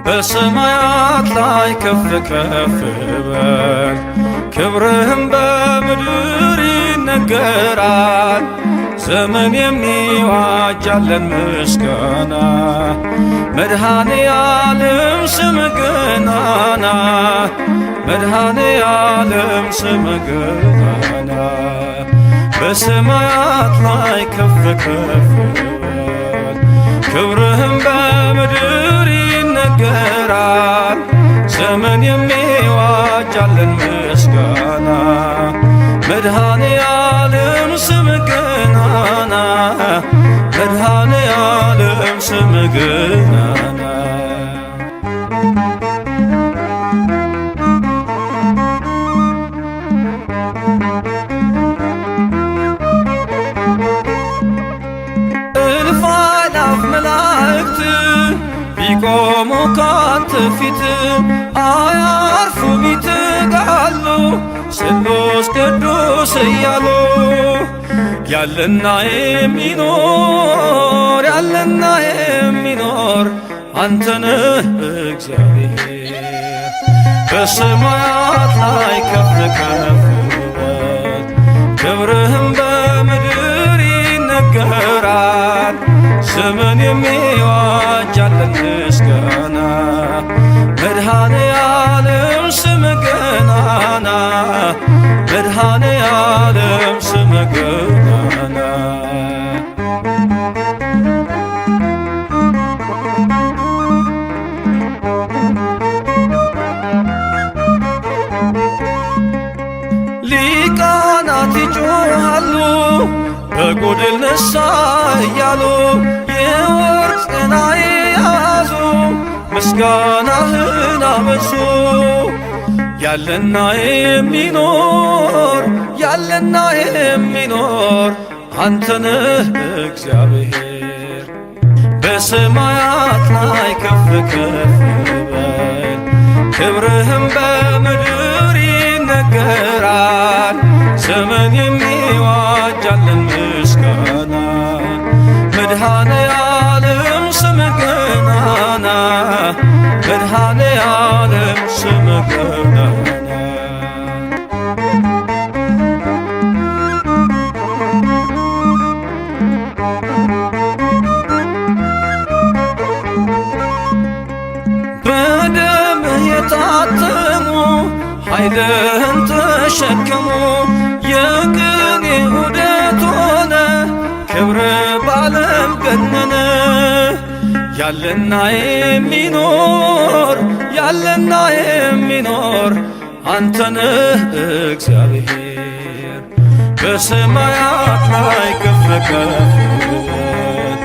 በሰማያት ላይ ከፍ ከፍ በል ክብርህም በምድር ይነገራል። ዘመን የሚዋጃለን ምስጋና መድኃኔ ዓለም ስም ገናና መድኃኔ ዓለም ስም ገናና በሰማያት ላይ ከፍ ከፍ በል ክብርህም በምድር ይነገራል። ዘመን የሚዋጃለን ምስጋና መድኃኔ ዓለም ስም ገናና መድኃኔ ዓለም ስም ገናና እልፍ አእላፍ መላእክት ቢቆሙ ካንተ ፊት አያርፉም ይትጋሉ ስሉስ ቅዱስ እያሉ ያለና የሚኖር ያለና የሚኖር አንተነህ እግዚአብሔር። በሰማያት ላይ ከፍ ከፍ በል ክብርህም በምድር ይነገራል። ዘመን የሚዋጃለን ምስጋና መድኃኔ ዓለም ስም ገናና መድኃኔ ዓለም ስም ገናና ሊቃናት ይጮኻሉ በጎድል ነሣ እያሉ የወርቅ ጽና የያዙ ምስጋናህን አበዙ። ያለና የሚኖር ያለና የሚኖር አንተነህ እግዚአብሔር። በሰማያት ላይ ከፍ ከፍ በል ክብርህም በምድር ይነገራል። ዘመን የሚዋጃለን ምስጋና መድኃኔ ዓለም ስም ገናና መድኃኔ ዓለም ስም ገናና በደምህ የታተሙ ኃይልህን ተሸከሙ የቅኔ ዑደት ሆነ ክብር ባለም ገነነ። ያለና የሚኖር ያለና የሚኖር አንተነህ እግዚአብሔር። በሰማያት ላይ ከፍ ከፍ በል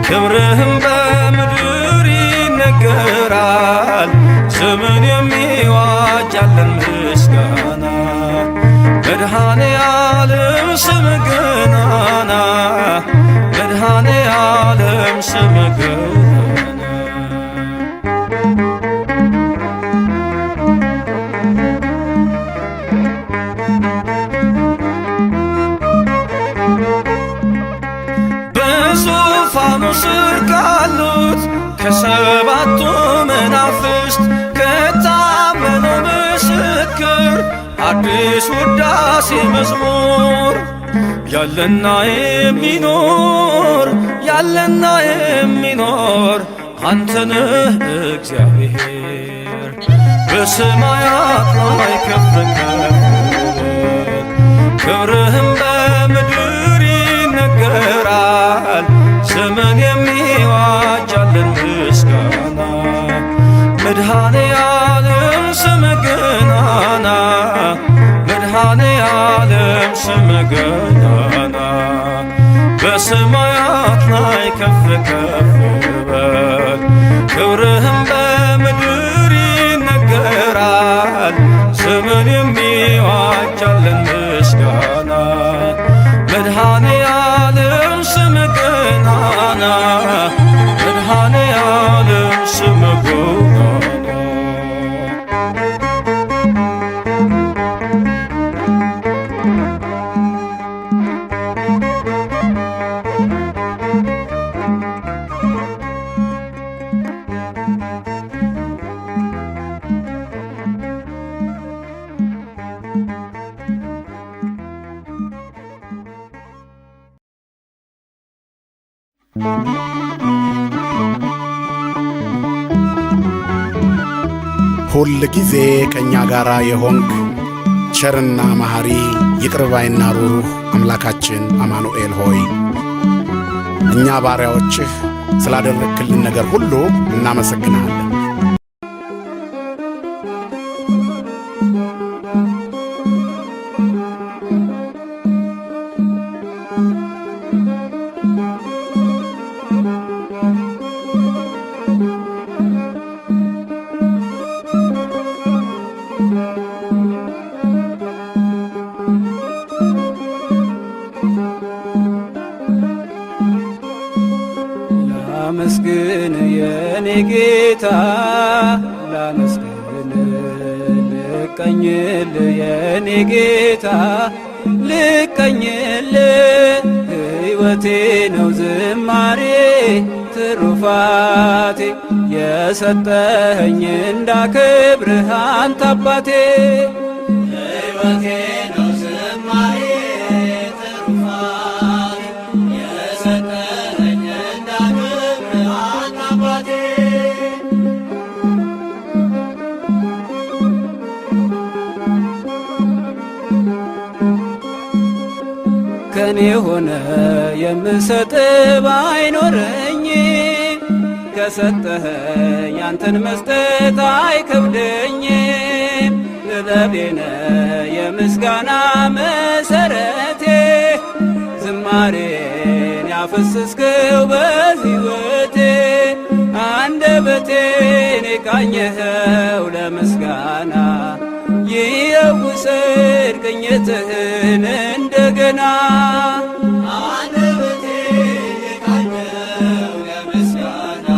ክብርህም በምድር ይነገራል። ዘመን የሚዋጃለን ምስጋና መድኃኔ ዓለም ስም ገናና መድኃኔ ዓለም ስም ገናና በዙፋኑ ስር ካሉት ከሰባቱ መናፍስት ከታመነው ምስክር አዲስ ውዳሴ መዝሙር ያለና የሚኖር ያለና የሚኖር አንተነህ እግዚአብሔር። በሰማያት ላይ ከፍ ከፍ በል ክብርህም በምድር ይነገራል። ዘመን የሚዋጃለን ምስጋና መድኃኔ ዓለም ስም ገናና መድኃኔ ዓለም ስም ገናና በሰማያት ላይ ከፍ ከፍ በል ክብርህም በምድር ይነገራል። ዘመን የሚዋጃለን ምስጋና መድኃኔ ዓለም ስም ገናና መድኃኔ ዓለም ስም ገናና ሁል ጊዜ ከእኛ ጋር የሆንክ ቸርና መሐሪ ይቅርባይና ሩሩህ አምላካችን አማኑኤል ሆይ እኛ ባሪያዎችህ ስላደረግክልን ነገር ሁሉ እናመሰግንሃለን። ላመስግን የኔ ጌታ ላመስግን ልቀኝል የኔ ጌታ ልቀኝል ሕይወቴ ነው ዝማሬ ትሩፋቴ የሰጠኸኝ እንዳከብርህ አንተ አባቴ ሕይወቴ ነው ዝማሬ ከኔ ሆነ የምሰጥ ባይኖረኝ ከሰጠኸኝ አንተን መስጠት አይከብደኝ። ጥበቤነ የምስጋና መሰረቴ ዝማሬን ያፈሰስከው በሕይወቴ አንደበቴን የቃኘኸው ለምስጋና ይውሰድ ቅኝትህን እንደገና አንደበቴን የቃኘኸው ለምስጋና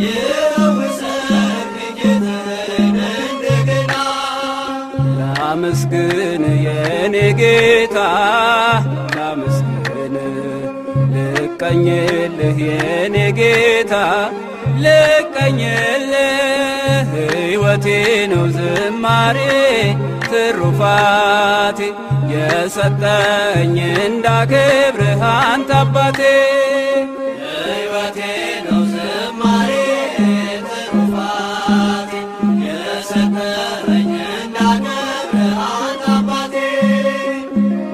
ይውሰድ ቅኝትህን እንደገና ላመስግን የኔ ጌታ ላመስግን ልቀኝልህ የኔ ጌታ ልቀኝልህ ሕይወቴ ነው ዝማሬ ትሩፋቴ የሰጠኝ እንዳከብርህ አንተ አባቴ ሕይወቴ ነው ዝማሬ ትሩፋቴ የሰጠኝ እንዳከብርህ አንተ አባቴ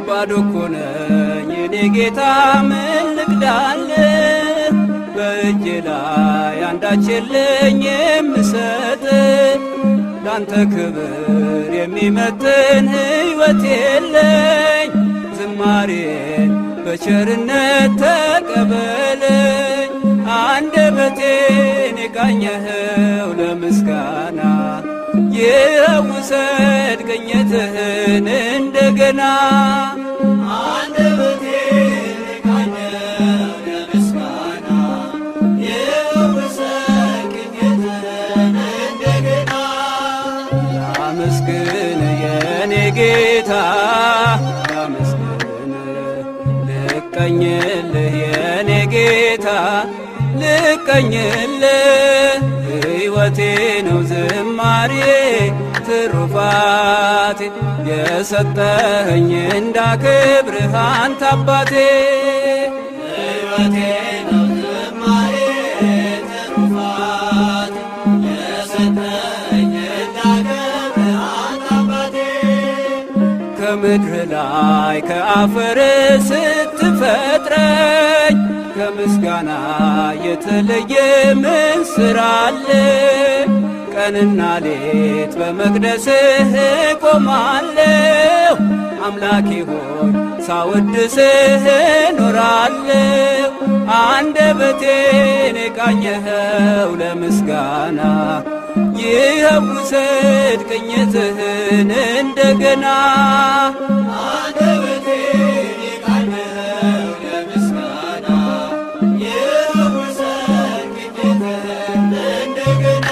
ባዶ እኮ ነኝ እኔ ጌታ ምን ልክዳልህ በእጄ ላይ አንዳች የለኝ የምሰጥ ላንተ ክብር የሚመጥን ሕይወት የለኝ ዝማሬን በቸርነት ተቀበለኝ አንደበቴን የቃኘኸው ለምስጋና ይውሰድ ቅኝትህን እንደገና አንደበቴን የቃኘኸው ለምስጋና ይውሰድ ቅኝትህን እንደገና ላመስግን የኔ ጌታ ላመስግን ልቀኝልህ የኔ ጌታ ልቀኝልህ ሕይወቴ ነው ዝማሬ ትሩፋቴ የሰጠኸኝ እንዳከብርህ አንተ አባቴ ሕይወቴ ነው ዝማሬ ትሩፋቴ የሰጠኸኝ እንዳከብርህ አንተ አባቴ ከምድር ላይ ከአፈር ስትፈጥረኝ ከምስጋና የተለየ ምን ሥራ አለ? ቀንና ሌት በመቅደስህ ቆማለሁ አምላኬ ሆይ ሳወድስህ ኖራለሁ አንደበቴን የቃኘኸው ለምስጋና ይውሰድ ቅኝትህን እንደገና አንደበቴን የቃኘኸው ለምስጋና ይውሰድ ቅኝትህን እንደገና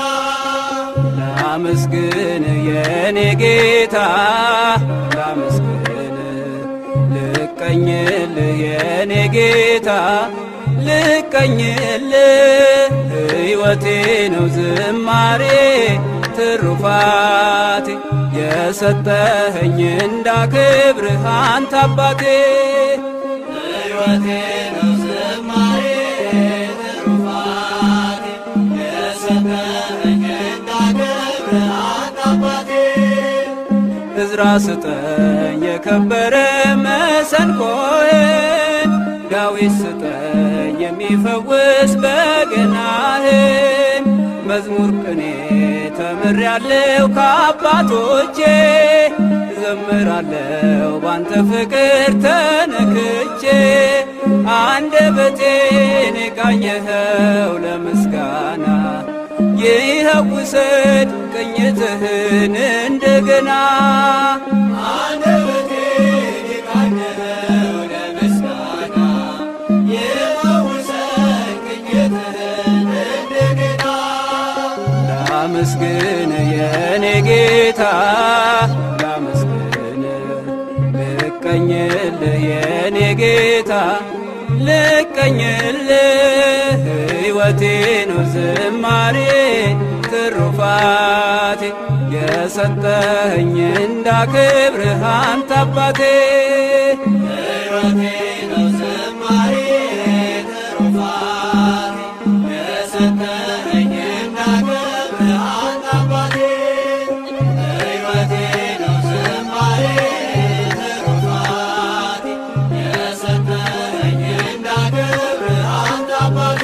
ላመስግን የኔ ጌታ ላመስግን ልቀኝልህ የኔ ጌታ ልቀኝልህ ሕይወቴ ነው ዝማሬ ትሩፋቴ የሰጠኸኝ እንዳከብርህ አንተ አባቴ ሕይወቴ ነው ዝማሬ ትሩፋቴ የሰጠኸኝ እንዳከብርህ አንተ አባቴ ዕዝራ ስጠኝ የከበረ መሰንቆህን ዳዊት ስጠኝ የሚፈውስ በገናህን መዝሙር ቅኔ ተምሬአለሁ ከአባቶቼ ዘምራለሁ ባንተ ፍቅር ተነክቼ አንደበቴን የቃኘኸው ለምስጋና ይኸው ውሰድ ቅኝትህን እንደገና አንደበቴን የቃኘኸው ለምስጋና ይኸው ውሰድ ቅኝትህን እንደገና ላመስግን የኔ ጌታ ላመስግን ልቀኝልህ የኔ ጌታ ልቀኝልህ ሕይወቴ ነው ዝማሬ ትሩፋቴ የሰጠኸኝ እንዳከብርህ አንተ አባቴ ሕይወቴ ነው ዝማሬ ትሩፋቴ የሰጠኸኝ እንዳከብርህ አንተ አባቴ ሕይወቴ ነው ዝማሬ ትሩፋቴ የሰጠኸኝ እንዳከብርህ አንተ አባቴ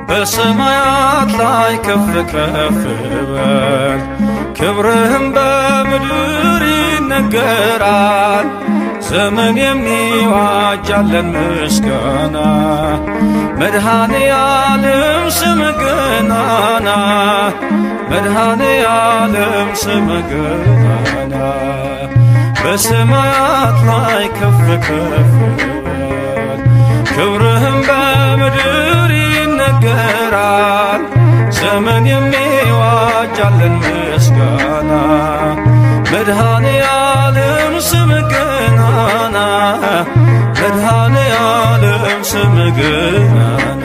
በሰማያት ላይ ከፍ ከፍ በል ክብርህም በምድር ይነገራል። ዘመን የሚዋጃለን ምስጋና መድኃኔ ዓለም ስምህ ገናና መድኃኔ ዓለም ስምህ ገናና በሰማያት ላይ ከፍ ከፍ በል ክብርህም በምድር ይነገራል። ዘመን የሚዋጃለን ምስጋና መድኃኔ ዓለም ስምህ ገናና መድኃኔ ዓለም ስምህ ገናና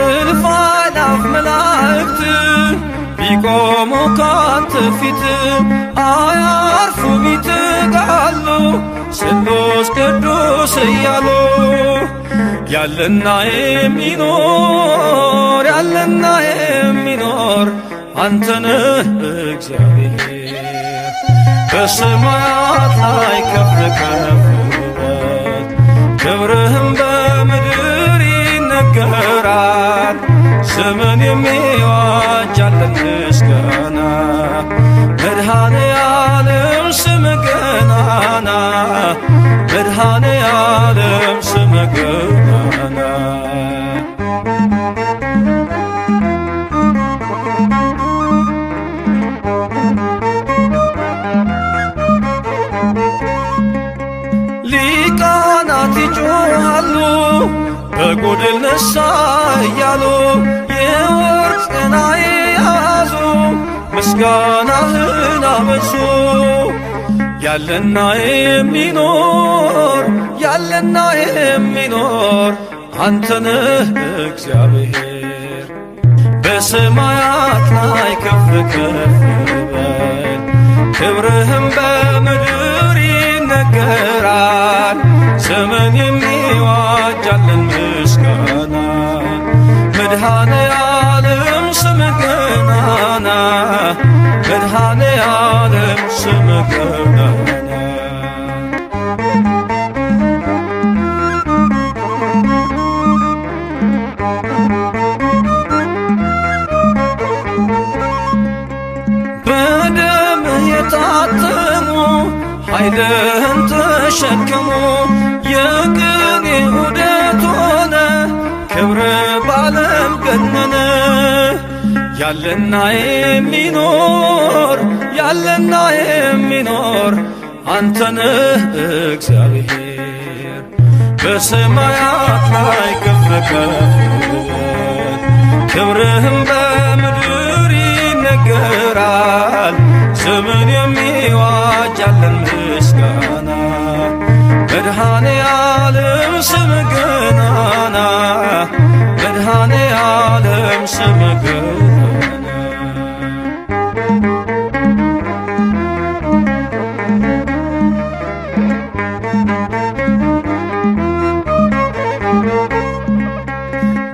እልፍ አእላፍ መላእክት ቢቆሙ ካንተ ፊት አያርፉም ይትጋሉ ስሉስ ቅዱስ እያሉ ያለና የሚኖር ያለና የሚኖር አንተነህ እግዚአብሔር በሰማያት ላይ ከፍ ከፍ በል ክብርህም በምድር ይነገራል። ዘመን የሚዋጃለን ምስጋና መድኃኔ ዓለም ስምህ ገናና መድኃኔ ዓለም ስምህ ገናና ሊቃናት ይጮኻሉ በጎድል ነሣ እያሉ የወርቅ ጽና የያዙ ምስጋናህን አበዙ ያለና የሚኖር ያለና የሚኖር አንተነህ እግዚአብሔር በሰማያት ላይ ከፍ ከፍ በል ክብርህም በምድር ይነገራል። ዘመን የሚዋጃለን ምስጋና መድኃኔ ዓለም ስምህ ገናና መድኃኔ ዓለም ስምህ ገናና ኃይልህን ተሸክሞ የቅኔ ዑደት ሆነ ክብር ባለም ገነነ። ያለና የሚኖር አንተነህ እግዚአብሔር በሰማያት ላይ ከፍ ከፍ ክብርህም በምድር ይነገራል። ስምን የሚዋጅ ያለን ምስጋና መድኃኔ ዓለም ስም ገናና መድኃኔ ዓለም ስም ገናና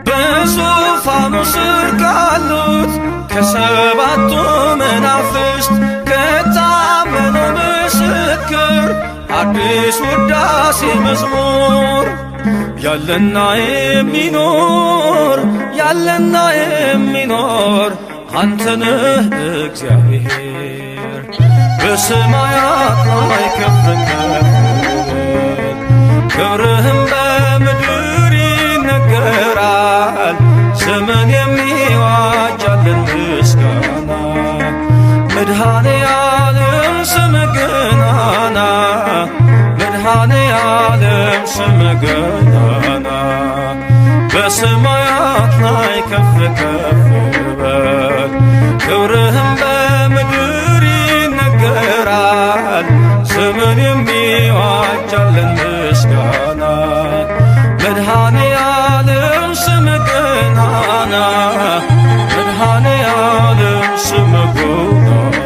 በዙፋኑ ስር ካሉት ከሰባቱ መናፍስት ከታመነው ምስክር አዲስ ውዳሴ መዝሙር ያለና የሚኖር አንተነህ እግዚአብሔር በሰማያት ላይ ከፍ ከፍ ክብርህም በምድር ይነገራል። ስምን የሚዋጅ ያለን ምስጋና መድኃኔ ዓለም ስም ገናና መድኃኔ ዓለም ስም ገናና በሰማያት ላይ ከፍ ከፍ በል ክብርህም በምድር ይነገራል። ስምን የሚዋጅ ያለን ምስጋና መድኃኔ ዓለም ስም ገናና መድኃኔ ዓለም ስም ገናና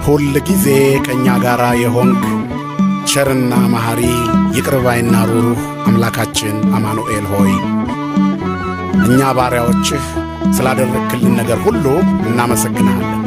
ሁል ጊዜ ከእኛ ጋር የሆንክ ቸርና መሐሪ ይቅርባይና ሩሩህ አምላካችን አማኑኤል ሆይ እኛ ባሪያዎችህ ስላደረግክልን ነገር ሁሉ እናመሰግንሃለን።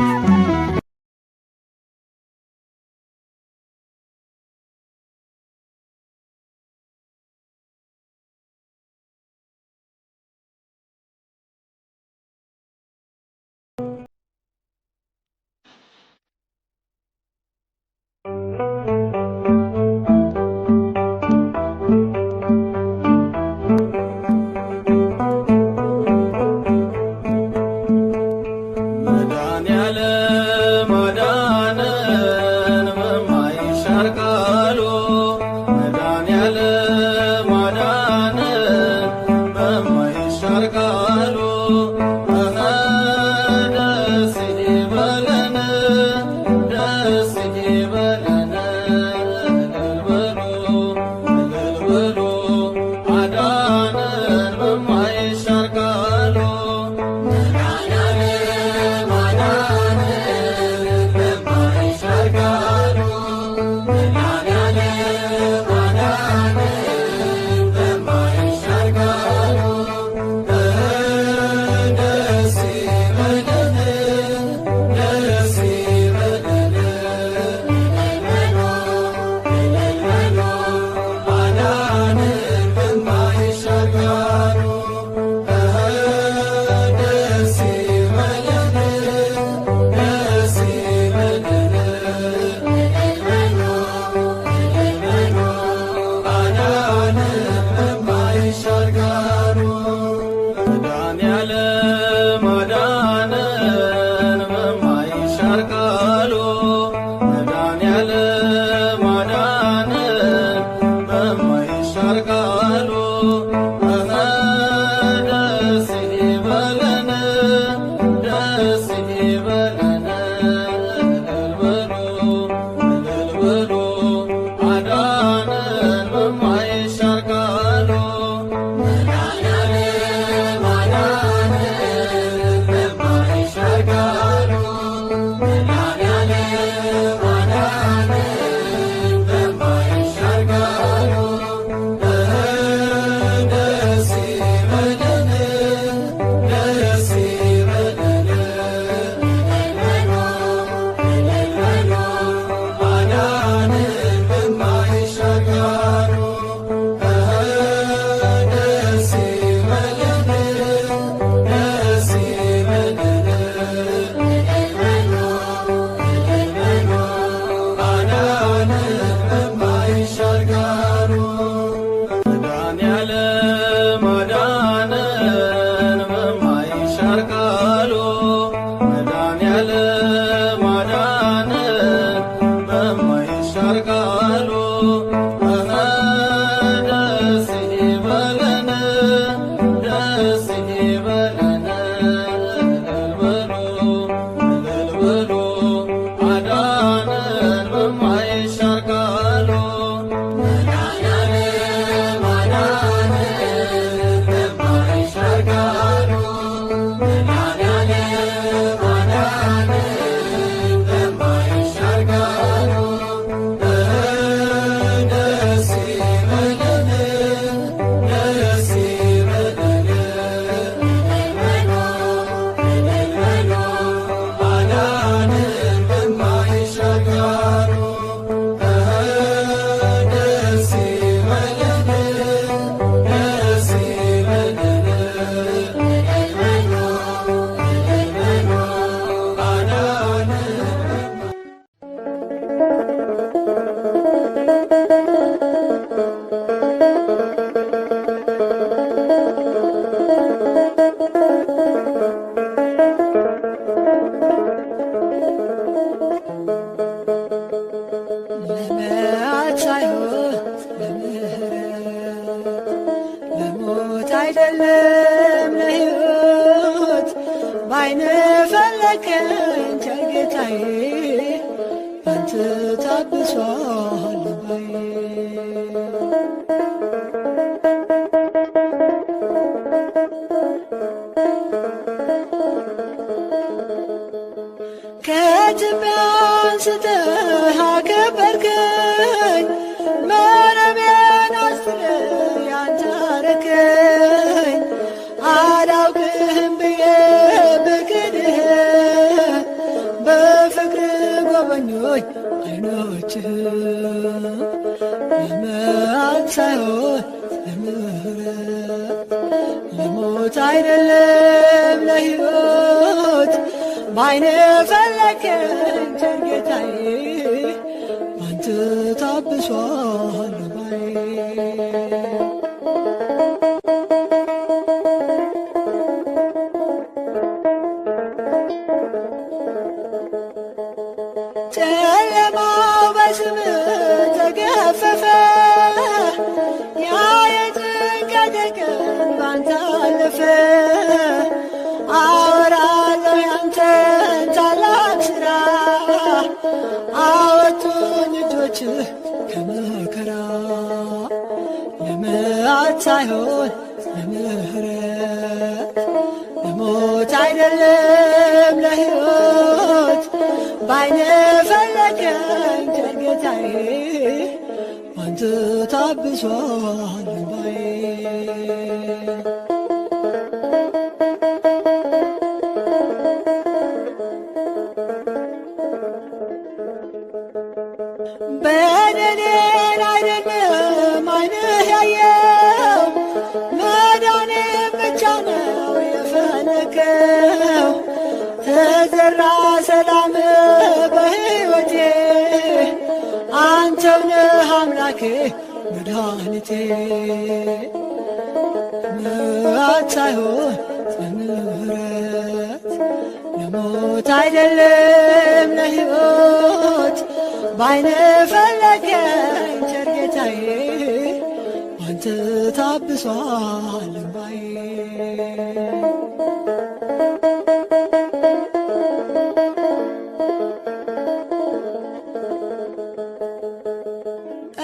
ፈለከኝ ቸር ጌታዬ ባንተ ታብሷል ልባዬ። ከትቢያ አንስተህ አከበርከኝ መረቤን አስጥለህ ያንተ አረከኝ። አላውቅህም ብዬ ብክድህ በፍቅር ጎበኞች ዓይኖችህ ለመዓት ሳይሆን ለምሕረት ለሞት አይደለም ለሕይወት ባይነ ፈለከኝ ቸር ጌታዬ ባንተ ታብሷል ልባዬ። ጨለማው በስምህ ተገፈፈ ያ የጭንቀቴ ቀን ባንተ አለፈ። አወራለሁ ያንተን ታላቅ ሥራ አወጡኝ እጆችህ ከመከራ ለመዓት ሳይሆን ለምሕረት ለሞት አይደለም ለሕይወት ባይነ ፈለከኝ ቸር ጌታዬ ባንተ ታብሷል ልባዬ። በደሌን አይደለም ዓይንህ ያየው መዳኔን ብቻ ነው የፈለከው። ተዘራ ሰላም በሕይወቴ አንተው ነህ አምላኬ መድኃኒቴ። ለመዓት ሳይሆን ለምሕረት ለሞት አይደለም ለሕይወት ባይነ ፈለከኝ ቸር ጌታዬ ባንተ ታብሷል ልባዬ።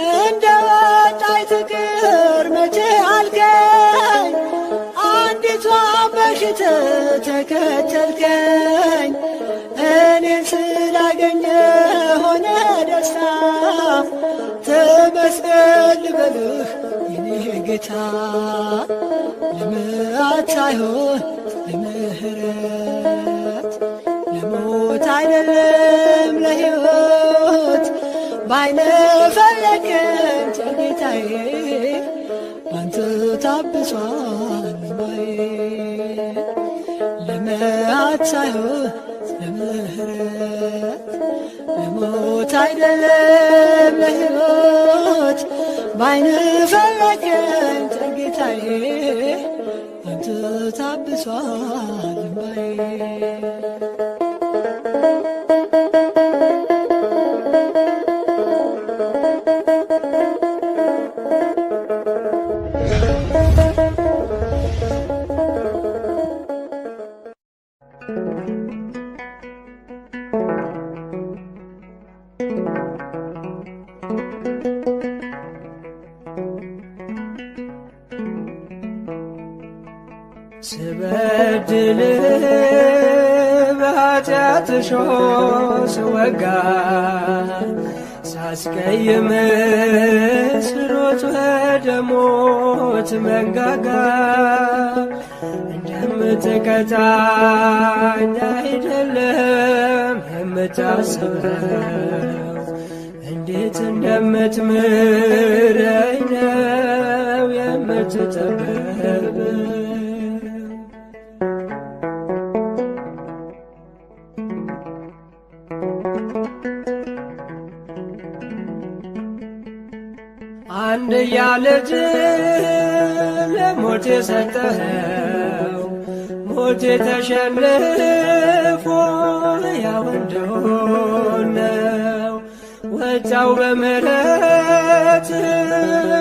እንደ ወጣች ትቅር መቼ አልከኝ አንዲቷ በሽታ ተከተልከኝ። እኔን ስላገኘ ሆነ ደስታ ተመስገን ልበልህ የኔ ጌታ። ለመዓት ሳይሆን ለምሕረት ለሞት አይደለም ለሕይወት ባይነ ፈለከኝ ቸር ጌታዬ ባንተ ታብሷል ልባዬ። ለመዓት ሳይሆን ለምሕረት ለሞት አይደለም ለሕይወት ባይነ ፈለከኝ ቸር ጌታዬ ባንተ ታብሷል ልባዬ። ስበድልህ በኃጢአት እሾህ ስወጋ ሳስቀይምህ ስሮጥ ወደ ሞት መንጋጋ እንደምትቀጣኝ አይደለም የምታስበው እንዴት እንደምትምረኝ ነው የምትጠበበው። አንድያ ልጅህን ለሞት የሰጠኸው ሞት ተሸንፎ ሕያው እንደሆነው መጣው በምህረት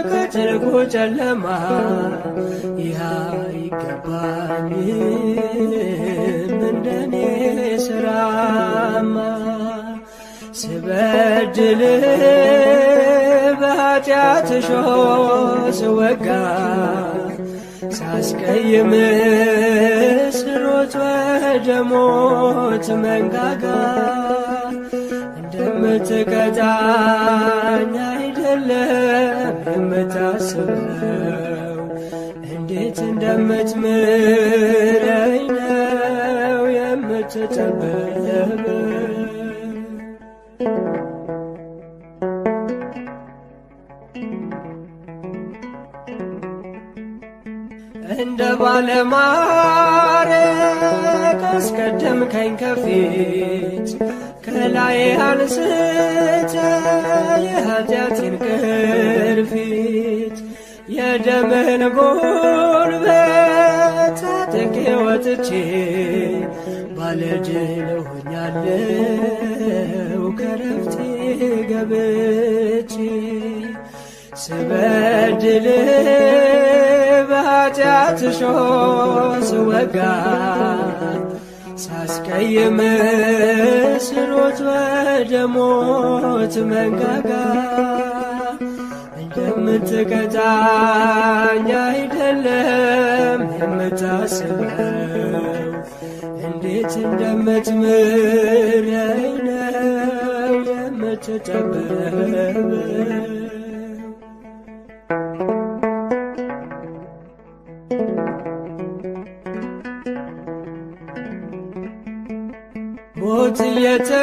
ከጥልቁ ጨለማ ይህ አይገባኝም እንደኔ ሥራማ ስበድል በኃጢአት እሾህ ስወጋ ሳስቀይም ስሮጥ ወደ ሞት መንጋጋ እንደምትቀጣኝ አይደለም የምታስበው እንዴት እንደምትምረኝ ነው የምትጠበበው እንደ ባለማዕረግ አስቀደምከኝ ከፊት ከላይ አንስተ የኃጢአቴን ቅርፊት የደምህን ጉልበት ታጥቄ ወጥቼ ባለድል ሆኛለሁ ከረፍቴ ገብቼ ስበድል በኃጢአት እሾህ ስወጋ ሳስቀይም ስሮጥ ወደ ሞት መንጋጋ እንደምትቀጣኝ አይደለም የምታስበው እንዴት እንደምትምረኝ ነው የምትጠበበው ሞት እየተገባን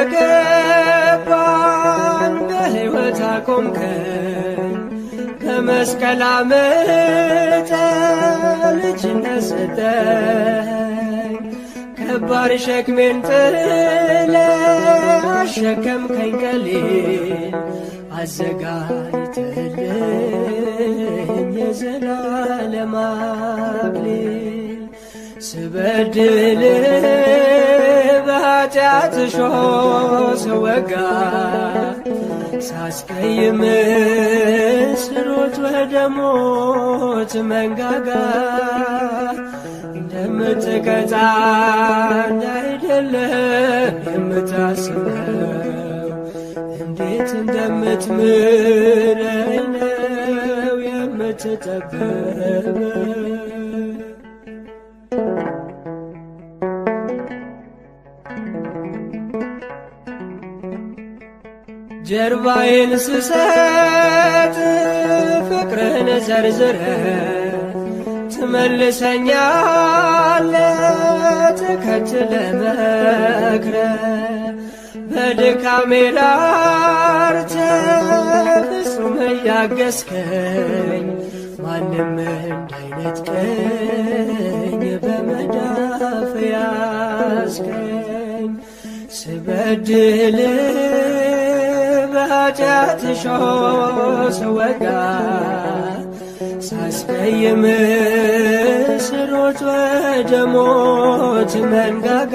በሕይወት አቆምከኝ ከመስቀል አምጥተህ ልጅነት ሰጠኝ ከባድ ሸክሜን ጥለህ አሸከምከኝ ቀሊል አዘጋጅተህልኝ የዘላለም አክሊል ስበድል በኃጢአት እሾህ ስወጋ ሳስቀይም ስሮጥ ወደ ሞት መንጋጋ እንደምትቀጣኝ አይደለም የምታስበው እንዴት እንደምትምረኝ ነው የምትጠበበው ጀርባዬን ስሰጥ ፍቅርህን ዘርዝረ ትመልሰኛለህ ተከትለህ መክረህ በድካሜ ላርተህ ፍጹም እያገዝከኝ ማንም እንዳይነጥቀኝ በመዳፍ ያዝከኝ ስበድል በኃጢአት እሾህ ስወጋ ሳስቀይም ስሮጥ ወደ ሞት መንጋጋ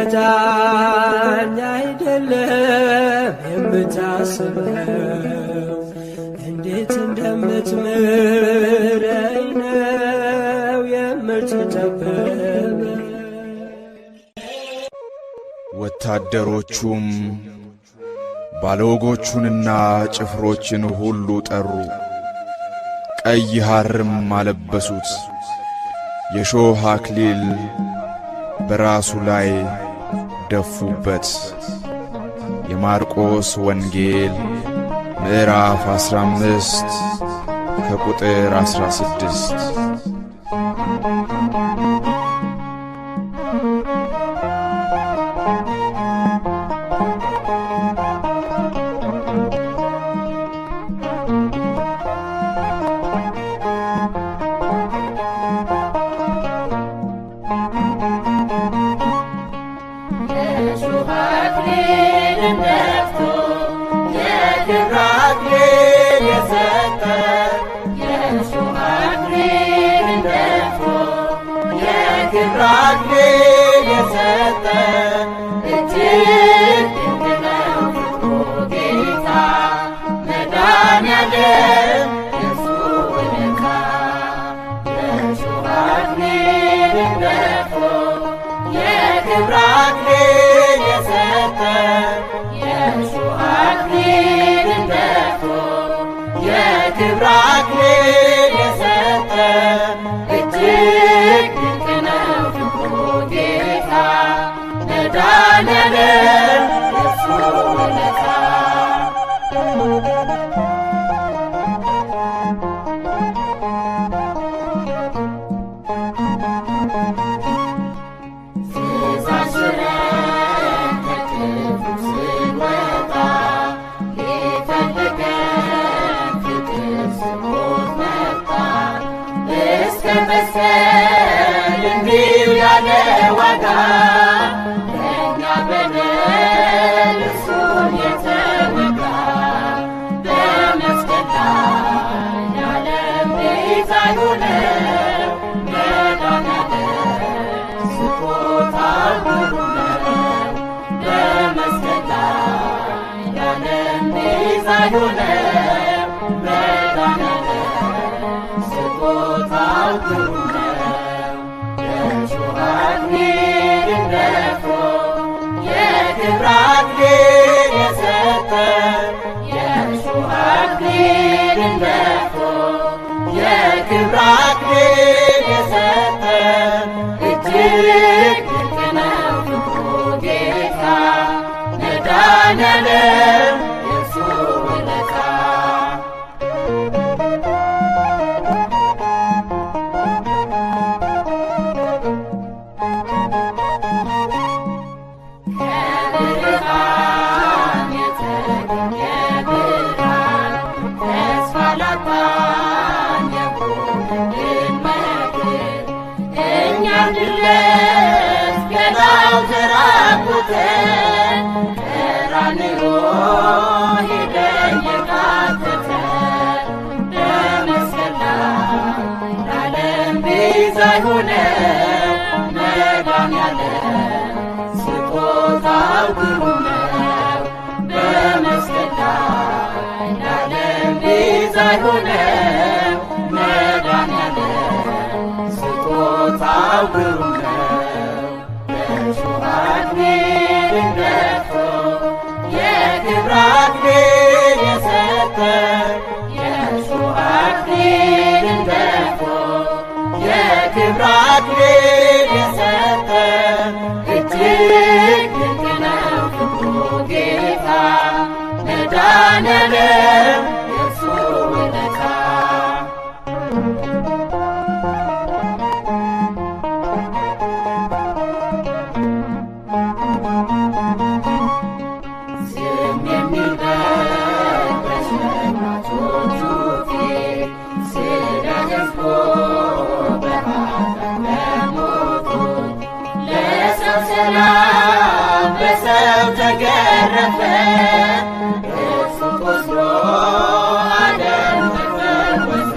እንደምትቀጣኝ አይደለም የምታስበው እንዴት እንደምትምረኝ ነው የምትጠበበው ወታደሮቹም ባለወጎቹንና ጭፍሮችን ሁሉ ጠሩ ቀይ ሐርም አለበሱት የሾህ አክሊል በራሱ ላይ ደፉበት የማርቆስ ወንጌል ምዕራፍ 15 ከቁጥር 16 ክብር አክሊል የሰጠ እጅግ ነፍቶ የክብር አክሊል የሰጠን የእሾህ አክሊልን ደፍቶ የክብር አክሊል የሰጠን እጅግ ድንቅ ነው ፍቅሩ ጌታ መድኃኔዓለም የእርሱ ውለታ። መስቀል እንዲሁ ያለ ዋጋ ለእኛ በደል እርሱን የተወጋ በመስቀል ላይ የዓለም ቤዛ የሆነው መድኃኔዓለም ስጦታው ግሩም ነው። በመስቀል ላይ የዓለም ቤዛ የሆነው መድኃኔዓለም ስጦታው ግሩም ነው። የእሾህ አክሊልን ደፍቶ የክብር አክሊል የሰጠን የእሾህ አክሊልን ደፍቶ የክብር አክሊል የሰጠን እጅግ ድንቅ ነው ፍቅሩ ጌታ መድኃኔዓለም የእርሱ ውለታ። ከብርሃን የተገኘ ብርሃን ተስፋ ላጣን የሆነልን መድን እኛ እንድንለብስ ገናው ተራቁተን ቀራንዮ ሄደን የካተተን በመስቀል ላይ ለዓለም ቤዛ የሆነው መድኃኔዓለም ስጦታው ግሩም ነው። በመስቀል ላይ ለዓለም ቤዛ የሆነው መድኃኔዓለም ስጦታው ግሩም ነው። የእሾህ አክሊልን ደፍቶ የክብር አክሊል የሰጠን የእሾህ አክሊልን ደፍቶ የክብር አክሊል የሰጠን እጅግ ድንቅ ነው ፍቅሩ ጌታ መድኃኔዓለም የእርሱ ውለታ። ዝም የሚል በለሽ በእናቶቹ ፊት ስለ ሕዝቡ በኃጢአት ለሞቱት ለሰው ሰላም በሰው ተገረፈ እርሱ ቆስሎ ዓለም ተፈወሰ።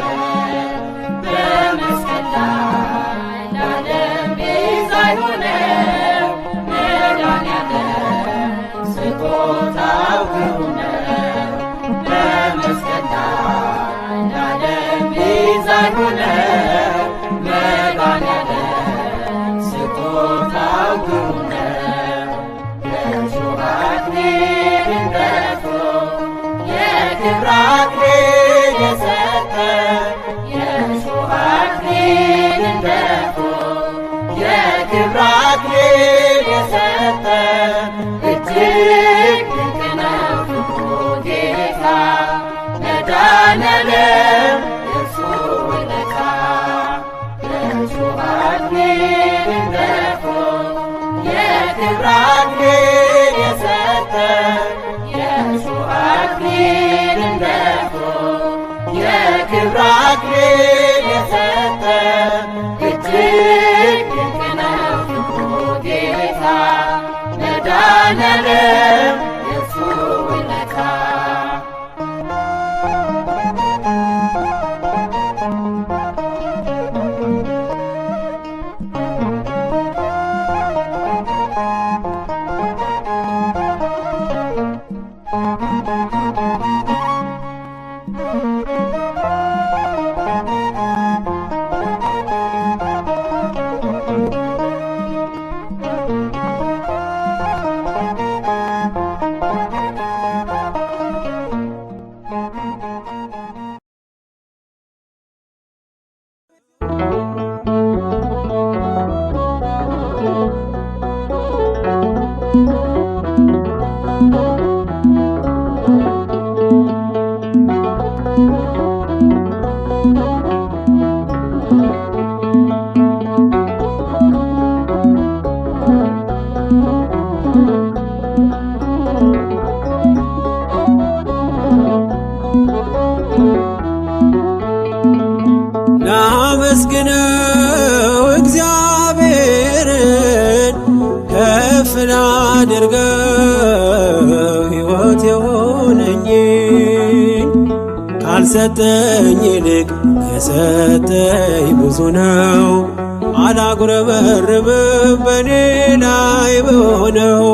በመስቀል ላይ ለዓለም ቤዛ የሆነው መድኃኔዓለም ስጦታው ግሩም ነው። በመስቀል ላይ ለዓለም ቤዛ የሆነው መድኃኔዓለም ስጦታው ግሩም ነው። የእሾህ አክሊልን ደፍቶ የክብር አክሊል የሰጠን የእሾህ አክሊልን ደፍቶ የክብር አክሊል የሰጠን እጅግ ድንቅ ነው ፍቅሩ ጌታ መድኃኔዓለም የእርሱ ውለታ። የእሾህ አክሊልን ደፍቶ የክብር አክሊል የሰጠን የእሾህ አክሊልን ደፍቶ የክብር አክሊል የሰጠን እጅግ ድንቅ ነው ፍቅሩ ጌታ መድኃኔዓለም የእርሱ ውለታ። አድርገው ሕይወት የሆነኝ ካልሰጠኝ ይልቅ የሰጠኝ ብዙ ነው። አላጉረመርምም በኔ ላይ በሆነው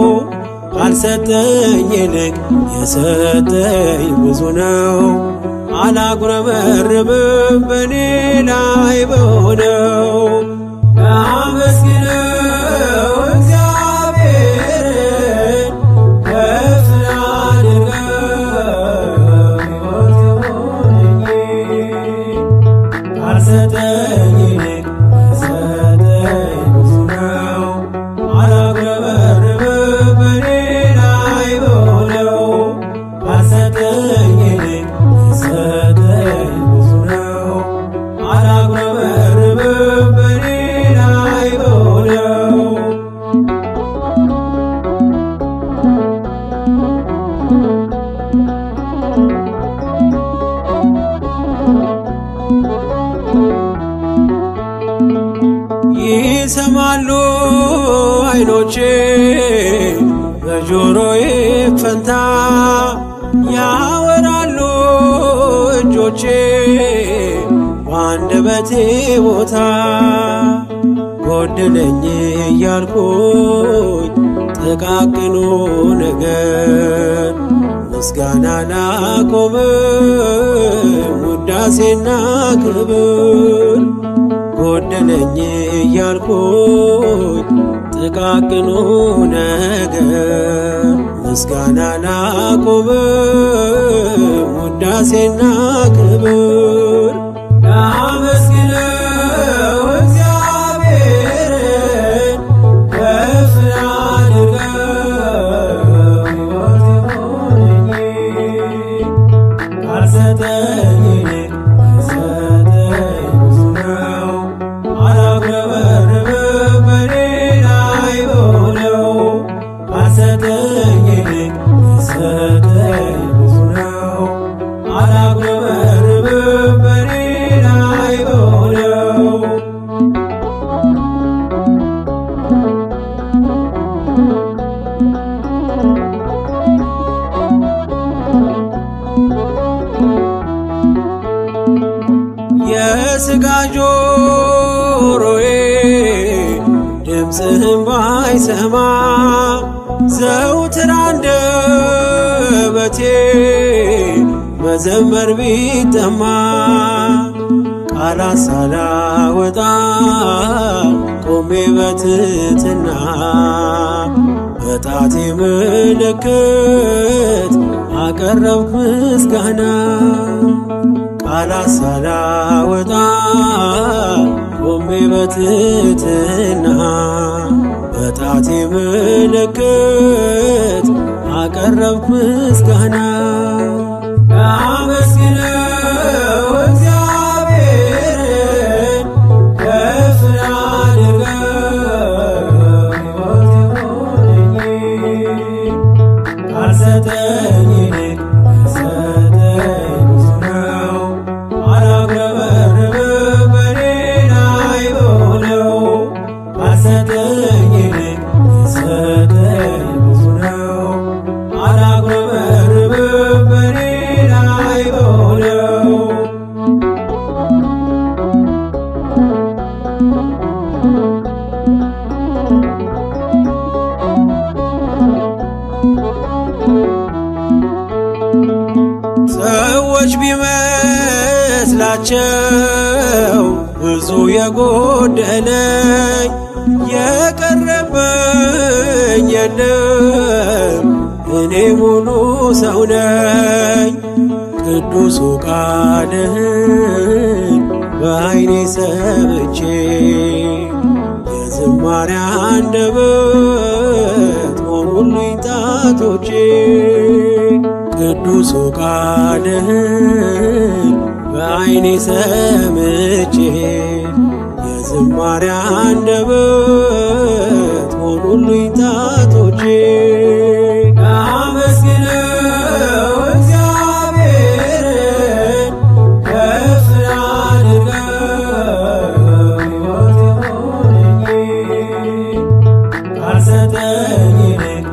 ካልሰጠኝ ይልቅ የሰጠኝ ብዙ ነው። አላጉረመርምም በኔ ላይ በሆነው ላመስግነው እግዚአብሔርን ከፍ ላድርገው ሕይወት የሆነኝ ካልሰጠኝ ይልቅ የሰጠኝ ብዙ ነው። አላጉረመርምም በኔ ላይ በሆነው ካልሰጠኝ ይልቅ የሰጠኝ ብዙ ነው። አላጉረመርምም በኔ ላይ በሆነው ይሰማሉ ዓይኖቼ በጆሮዬ ፈንታ ያወራሉ እጆቼ በአንደበቴ ቦታ ጎደለኝ እያልኩኝ ጥቃቅኑ ነገር ምስጋና ላቆምም ውዳሴና ክብር ጎደለኝ እያልኩኝ ጥቃቅኑ ነገር ምስጋና ላቆምም ውዳሴና ክብር ላመስግነው እግዚአብሔርን ከፍ ላድርገው ሕይወት የሆነኝ ካልሰጠኝ ይልቅ የሰጠኝ ብዙ ነው። አላጉረመርምም በኔ ላይ በሆነው ካልሰጠኝ ይልቅ የሰጠኝ ብዙ ነው። አላጉረመርምም በኔ ላይ በሆነው የሥጋ ጆሮዬ ድምፅህን ባይሰማ ዘውትር አንደበቴ መዘመር ቢጠማ ቃላት ሳላወጣ ቆሜ በትሕትና በጣቴ ምልክት አቀረብኩ ምስጋና ቃላት ሳላወጣ ቆሜ በትሕትና በጣቴ ምልክት አቀረብኩ ምስጋና ላመስግነው እግዚአብሔርን ከፍ ላድርገው ሕይወት የሆነኝ ካልሰጠኝ ይልቅ የሰጠኝ ብዙ ነው። አላጉረመርምም በኔ ላይ በሆነው ካልሰጠኝ ይልቅ የሰጠኝ ብዙ ነው። አላጉረመርምም በኔ ላይ በሆነው ሰዎች ቢመስላቸው ብዙ የጎደለኝ የቀረበኝ የለም እኔ ሙሉ ሰው ነኝ። ቅዱሱ ቃልህን በዓይኔ ሰምቼ የዝማሬ አንደበት ሆኑልኝ ጣቶቼ ቅዱሱ ቃልህን በዓይኔ ሰምቼ የዝማሬ አንደበት ሆኑልኝ ጣቶቼ ላመስግነው እግዚአብሔርን ከፍ ላድርገው ሕይወት የሆነኝ ካልሰጠኝ ይልቅ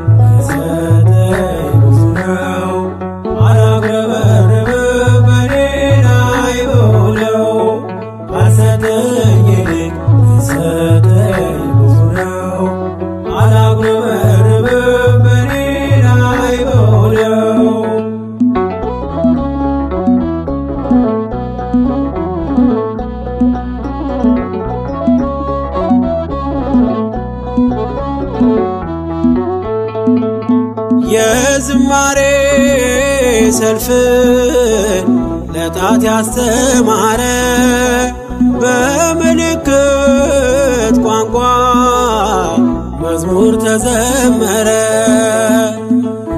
የዝማሬ ሰልፍን ለጣት ያስተማረ በምልክት ቋንቋ መዝሙር ተዘመረ።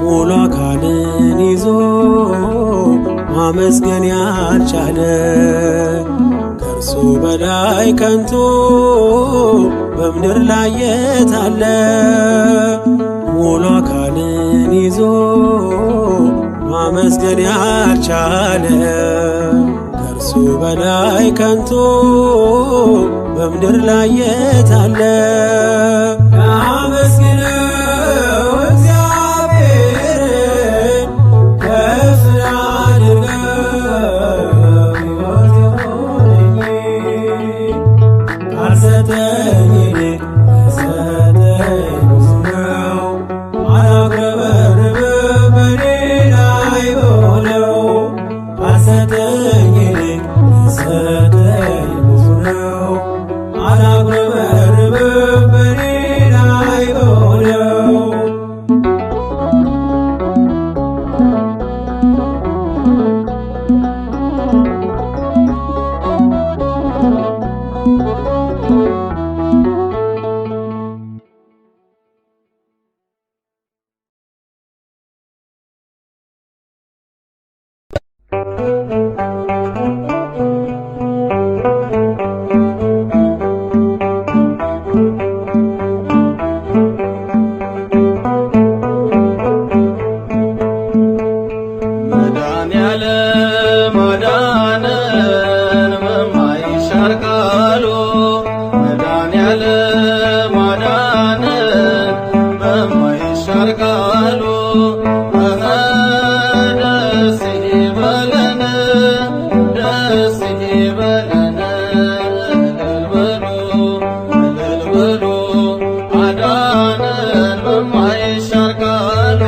ሙሉ አካልን ይዞ ማመስገን ያልቻለ ከእርሱ በላይ ከንቱ በምድር ላይ የት አለ? ሙሉ አካልን ይዞ ማመስገን ያልቻለ ከእርሱ በላይ ከንቱ በምድር ላይ የት አለ? አመስግነው እግዚአብሔርን ከፍ አድርገው ሕይወት የሆነኝ ካልሰጠኝ ይልቅ የሰጠኝ ብዙ ነው። አላጉረመርምም በኔ ላይ በሆነው ካልሰጠኝ ይልቅ የሰጠኝ ብዙ ነው። አላጉረመርምም በኔ ላይ በሆነው መድኃኔዓለም አዳነን በማይሻር ቃሉ መድኃኔዓለም አዳነን በማይሻር ቃሉ ደስ ይበለን ደስ ይበለን እልል በሉ አዳነን በማይሻር ቃሉ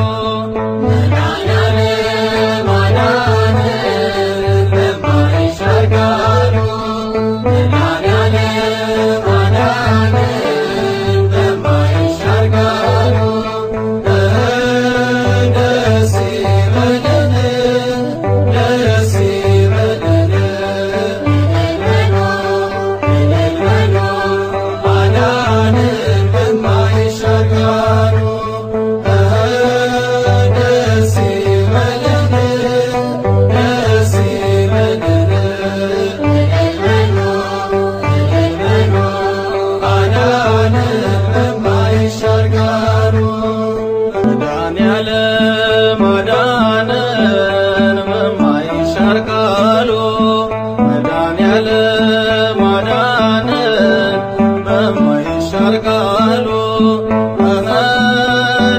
መድኃኔዓለም አዳነን በማይሻር ቃሉ መድኃኔዓለም አዳነን በማይሻር ቃሉ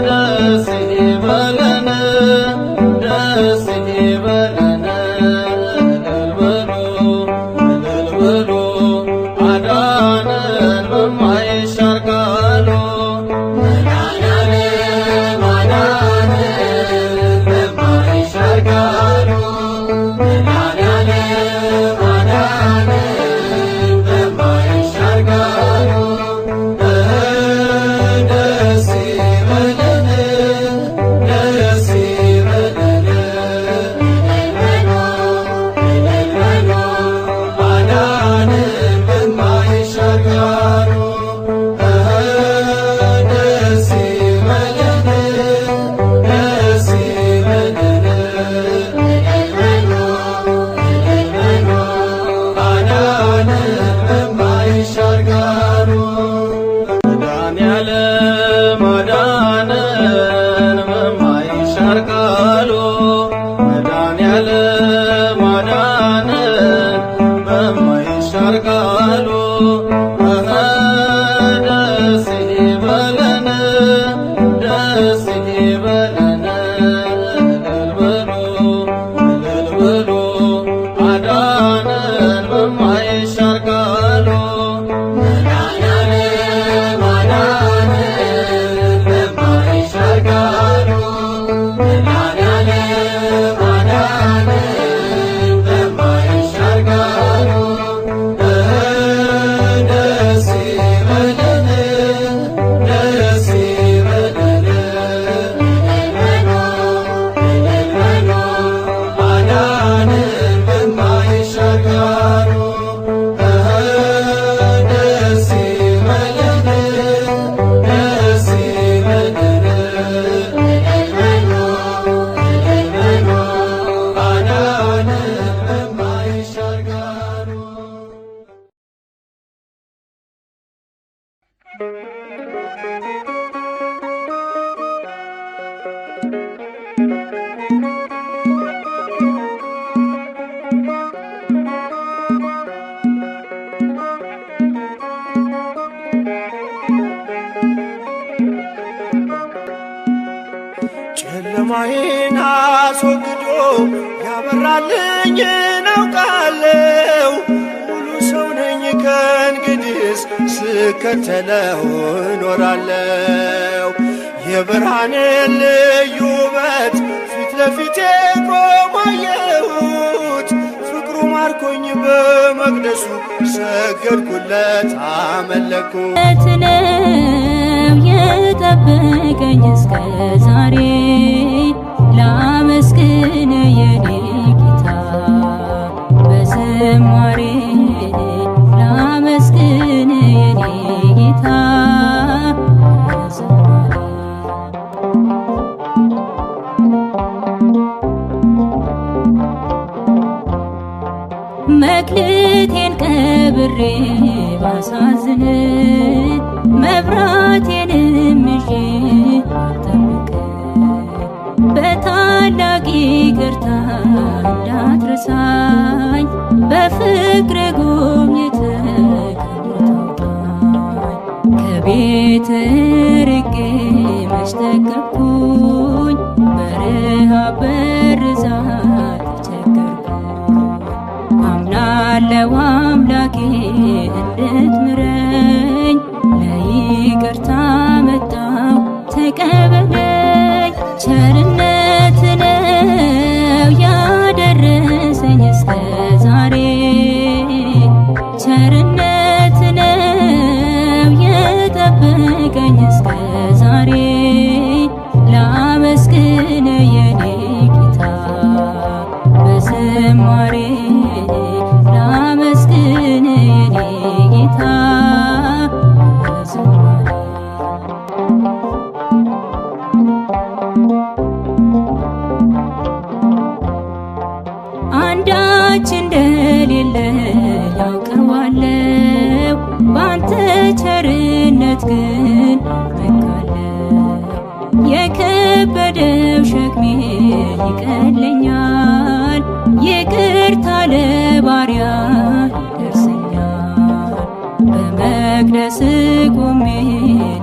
ደስ ይበለን ደስ ይበለን እልል በሉ አዳነን በማይሻር ቃሉ መድኃኔዓለም አዳነን በማይሻር ቃሉ መድኃኔዓለም አዳነን በማይሻር ቃሉ ደስ ይበለን ደስ ይበለን እልል በሉ አዳነን በማይሻር ቃሉ መድኃኔዓለም አዳነን ጨለማዬን አስወግዶ ያበራልኝ እናውቃለው። ሙሉ ሰው ነኝ ከእንግዲህስ ስከተለው እኖራለው። የብርሃንን ልዩ ውበት ፊት ለፊቴ ቆሞ አየሁት። ፍቅሩ ማርኮኝ በመቅደሱ ሰገድኩለት አመለኩት። ነው የጠበቀኝ እስከ ዛሬ ላመስግን የኔ ጌታ በዝማሬ ላመስግን የኔ ጌታ በዝማሬ መክሊቴን ቀብሬ ባሳዝን መብራቴንም ይዤ አልጠብቅ በታላቅ ይቅርታ እንዳትረሳኝ በፍቅር ጎብኝተህ ከሞት አውጣኝ። ከቤት ርቄ መች ጠገብኩኝ በረሃብ በርዛት ተቸገርኩኝ። አምናለው አምላኬ እንድትምረኝ ለይቅርታ መጣው ተቀበለኝ። ቸርነት ነው ያደረሰኝ እስከ ዛሬ ቸርነት ነው የጠበቀኝ እስከ ዛሬ ላመስግን የኔ ጌታ በዝማሬ ላመስግን የኔ ጌታ በዝማሬ አንዳች እንደሌለ ያውቀዋለው ባንተ ቸርነት ግን መካለው። የከበደው ሸክሜ ይቀለኛል ይቅርታ ለባሪያ ይደርሰኛል። በመቅደስ ቆሜ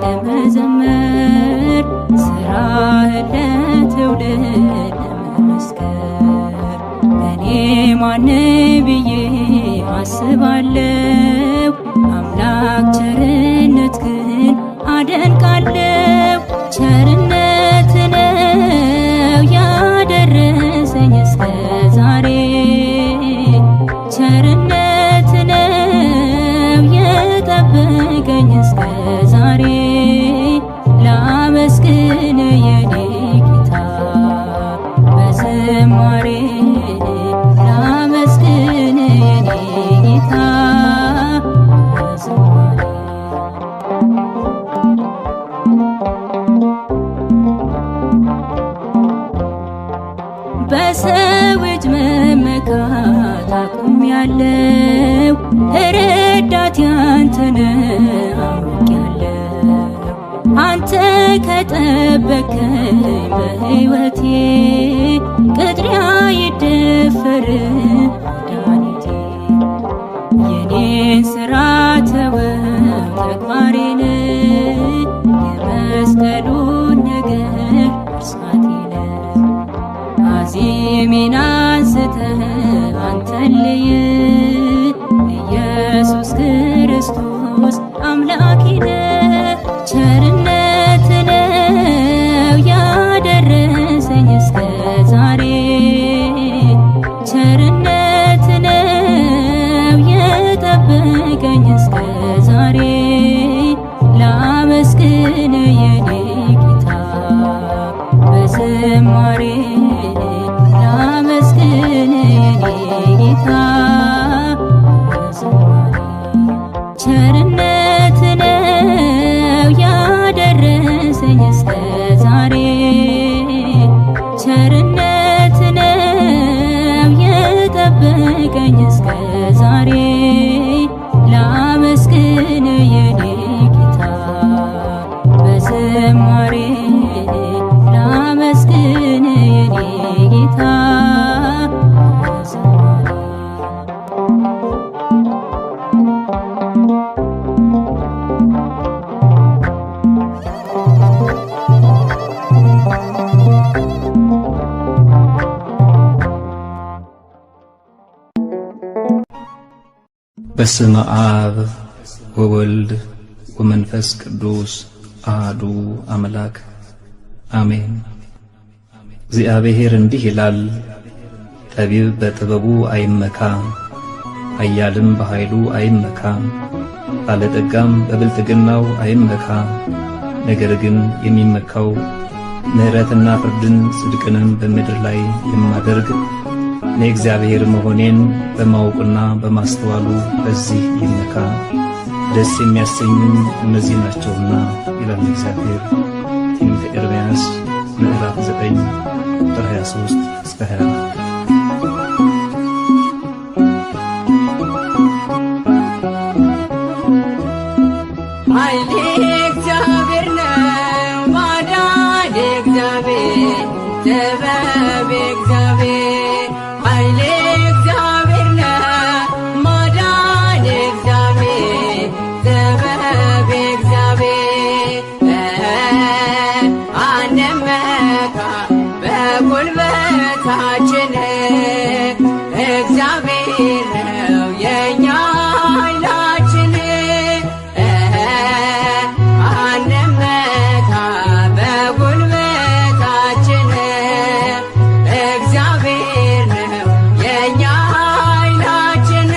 ለመዘመር ስራህን ለትውልድ ለመመስከር እኔ ማን ብዬ አስባለው አምላክ ቸርነት ግን አደንቃለው። ቸርነት ነው ያደረሰኝ እስከ ዛሬ ቸርነት ነው የጠበቀኝ እስከ ዛሬ ላመስግን የኔ ጌታ በዝማሬ ላመስግን የኔ ጌታ በዝማሬ በሰው እጅ መመካት አቁሜያለሁ ረዳቴ አንተ ነህ አውቄያለሁ። አንተ ከጠበቅከኝ በሕይወቴ ቅጥሬ አይደፈርም መድኃኒቴ። የኔን ሥራ ተወው ተግባሬን የመስቀሉን ነገር እርሳቴን አዜሜን አንስተህ አንተን ልይ ኢየሱስ ክርስቶስ አምላኬ ነህ። ቸርነት ነው ያደረሰኝ እስከ ዛሬ ቸርነት ነው የጠበቀኝ እስከ ዛሬ ላመስግን የኔ ጌታ በዝማሬ ላመስግን የኔ ጌታ በዝማሬ ቸርነት ነው ያደረሰኝ እስከ ዛሬ ቸርነት ነው የጠበቀኝ እስከ ዛሬ ላመስግን የኔ ጌታ በዝማሬ ላመስግን የኔ ጌታ በዝማሬ በስመ አብ ወወልድ ወመንፈስ ቅዱስ አሐዱ አምላክ አሜን። እግዚአብሔር እንዲህ ይላል፣ ጠቢብ በጥበቡ አይመካ፣ ኃያልም በኃይሉ አይመካ፣ ባለጠጋም በብልጥግናው አይመካ። ነገር ግን የሚመካው ምሕረትና ፍርድን ጽድቅንም በምድር ላይ የማደርግ እኔ እግዚአብሔር መሆኔን በማወቁና በማስተዋሉ በዚህ ይመካ። ደስ የሚያሰኙኝ እነዚህ ናቸውና ይላል እግዚአብሔር። ትንቢተ ኤርምያስ ምዕራፍ 9 ቁጥር 23 እስከ 24። ኃይሌ እግዚአብሔር ነው፣ ማዳን እግዚአብሔር፣ ጥበብ እግዚአብሔር። ኃይሌ እግዚአብሔር ነው፣ ማዳን እግዚአብሔር፣ ጥበብ እግዚአብሔር። አንመካ በጉልበታችን፣ እግዚአብሔር ነው የኛ ኃይላችን። አንመካ በጉልበታችን፣ እግዚአብሔር ነው የኛ ኃይላችን።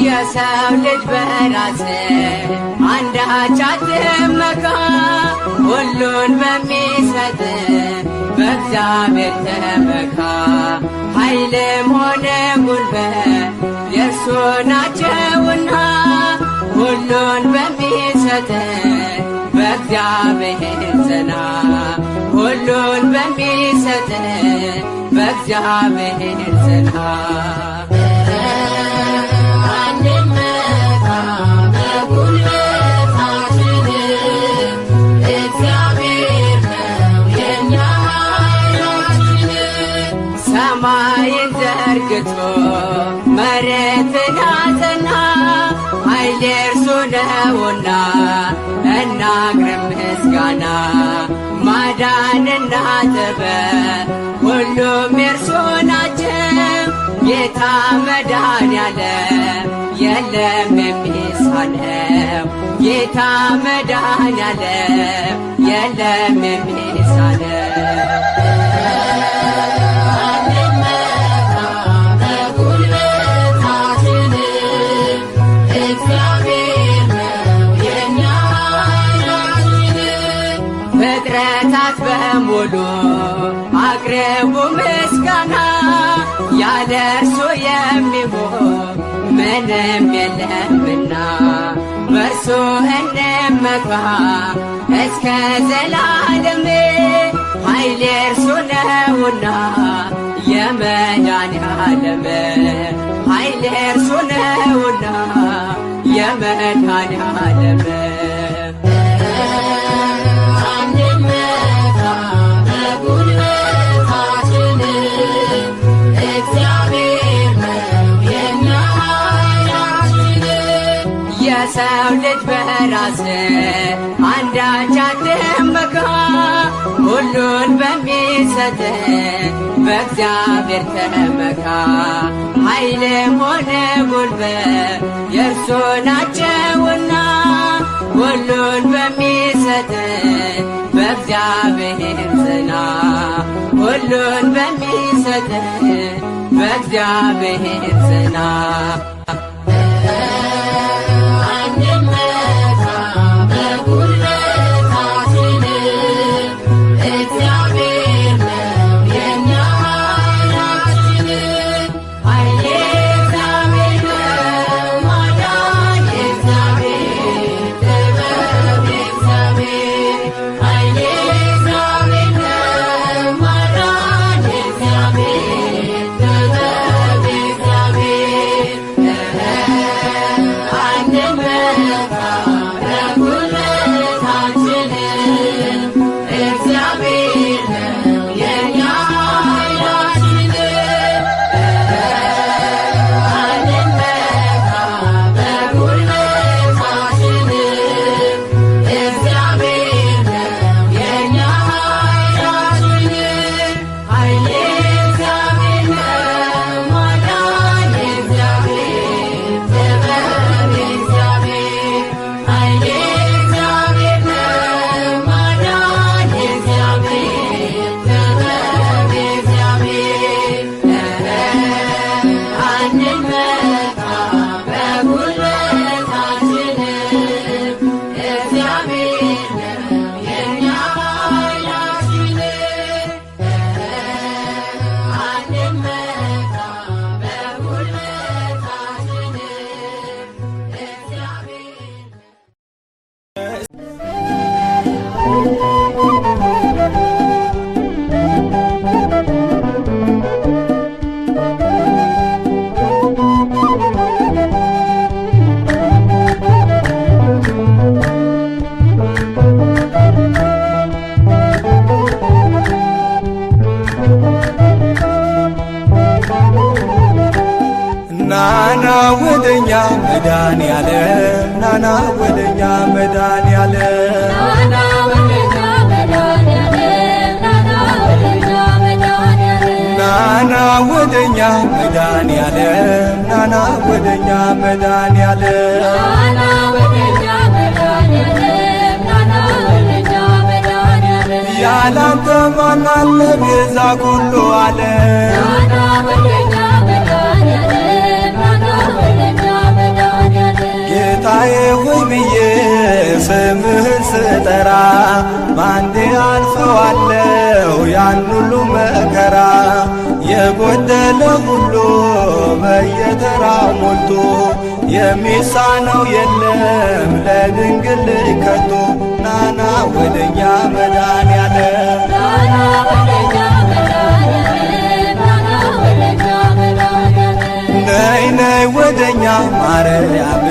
የሰው ልጅ በራስ አንዳች አትመካ፣ ሁሉን በሚሰጥ በእግዚአብሔር ተመካ። ኃይልም ሆነ ጉልበት የእርሱ ናቸውና፣ ሁሉን በሚሰጥ በእግዚአብሔር ጽና። ሁሉን በሚሰጥ በእግዚአብሔር ጽና። ሰማይን ዘርግቶ መሬትን አጸና፣ ኃይል የእርሱ ነውና እናቅርብ ምስጋና። ማዳንና ጥበብ ሁሉም የእርሱ ናቸው፣ ጌታ መድኃኔዓለም የለም የሚሳነው። ጌታ መድኃኔዓለም የለም የሚሳነው። ፍጥረታት በሙሉ አቅርቡ ምስጋና፣ ያለ እርሱ የሚሆን ምንም የለምና። በእርሱ እንመካ እስከ ዘላለም፣ ኃይል የእርሱ ነውና የመድኃኔዓለም። ኃይል የእርሱ ነውና የመድኃኔዓለም። የሰው ልጅ በራስ አንዳች አትመካ፣ ሁሉን በሚሰጥ በእግዚአብሔር ተመካ። ኃይልም ሆነ ጉልበት የእርሱ ናቸውና፣ ሁሉን በሚሰጥ በእግዚአብሔር ጽና። ሁሉን በሚሰጥ በእግዚአብሔር ጽና። እግዚአብሔር ወደኛ መድኃኔዓለም ናና ወደኛ መድኃኔዓለም ናና ወደኛ መድኃኔዓለም ናና ወደኛ መድኃኔዓለም ያላንተ ማን አለ ቤዛ ኩሉ ዓለም ጌታዬ ሆይ ብዬ ስምህን ስጠራ ባንዴ አልፈዋለሁ ያን ሁሉ መከራ የጎደለ ሁሉ በየተራ ሞልቶ የሚሳነው የለም ለድንግል ከቶ ናና ወደኛ መድኃኔዓለም ነይ ነይ ወደኛ ማርያም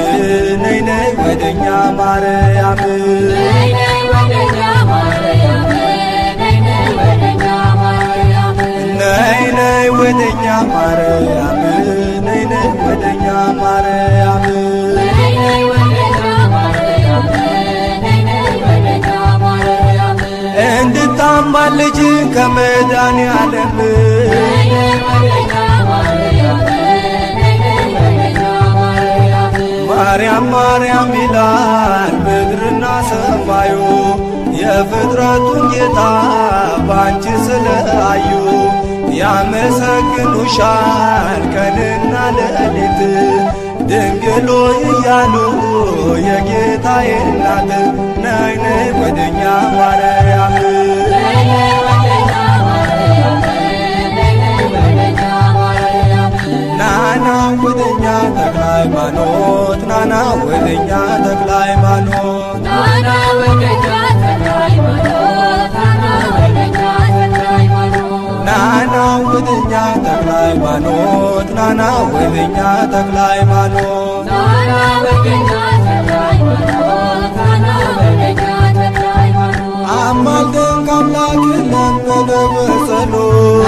ነይ ነይ ወደኛ ማርያም ነይ ነይ ወደኛ ማርያም ነይ ነይ ወደኛ ማርያም እንድታማልጅ ከመድኃኔዓለም ማርያም ማርያም ይላል ምድርና ሰማዩ የፍጥረቱን ጌታ ባንቺ ስለአዩ ያመሰግኑሻል ቀንና ሌሊት ድንግሎ እያሉ የጌታዬ እናት ነይ ነይ ወደኛ ማርያም ናና ወደኛ ተክለ ሃይማኖት ናና ወደኛ ተክለ ሃይማኖት ናና ወደኛ ተክለ ሃይማኖት ናና ወደኛ ተክለ ሃይማኖት ናና ወደኛ ተክለ ሃይማኖት አማልደን ከአምላክ ለመነ በጸሎት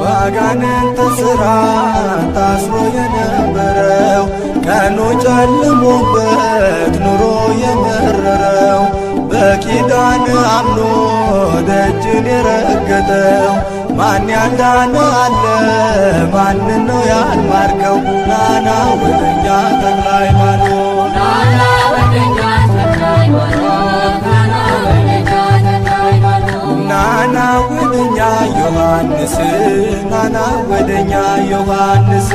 ባጋንንት ሥራ ታስሮ የነበረው ቀኑ ጨልሞበት ኑሮ የመረረው በኪዳን አምኖ ደጅን የረገጠው ማን ያዳነ አለ ማንን ነው ያልማርከው ናና ወደኛ ተክለ ሃይማኖት ናና ወደኛ ዮሐንስ ናና ወደኛ ዮሐንስ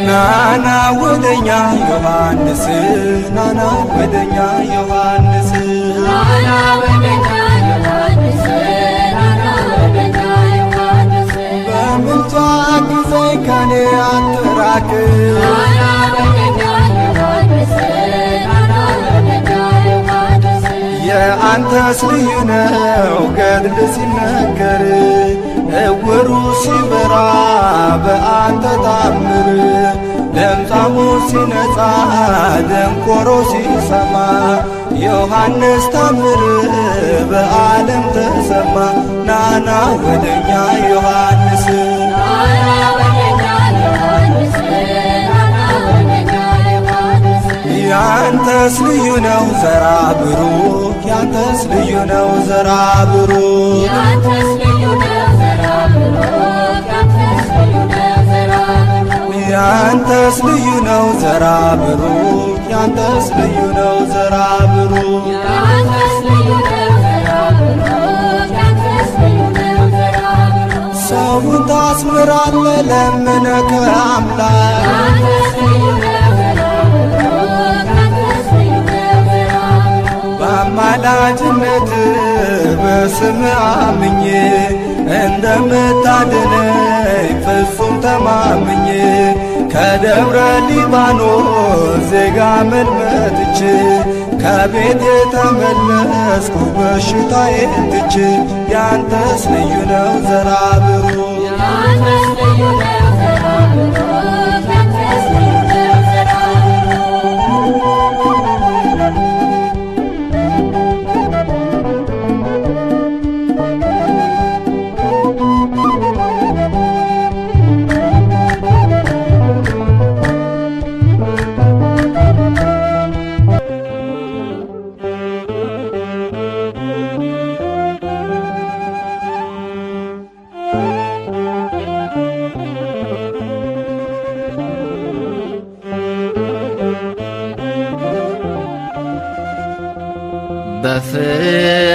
ናና ወደኛ ዮሐንስ ናና ወደኛ ዮሐንስ በምልጃ ጊዜይ ከኔ አትራቅ የአንተስ ልዩ ነው ገድል ሲነገር እውሩ ሲበራ በአንተ ታምር ለምጻሙ ሲነጻ ደንቆሮ ሲሰማ ዮሐንስ ታምር በዓለም ተሰማ ናና ወደኛ ዮሐንስ ያንተስ ልዩ ነው ዘራ ብሩክ ያንተስ ልዩ ነው ዘራ ብሩክ ያንተስ ልዩ ነው ዘራ ብሩክ ያንተስ ልዩ ነው ዘራ ብሩክ ሰውን ታስምራለ ለምነ ከአምላክ በአማላጅነት በስም አምኜ እንደምታድነኝ ፍጹም ተማምኜ ከደብረ ሊባኖስ ዜጋ መልመጥቼ ከቤት የተመለስኩ በሽታዬን ትቼ ያንተስ ልዩ ነው ዘራ ብሩክ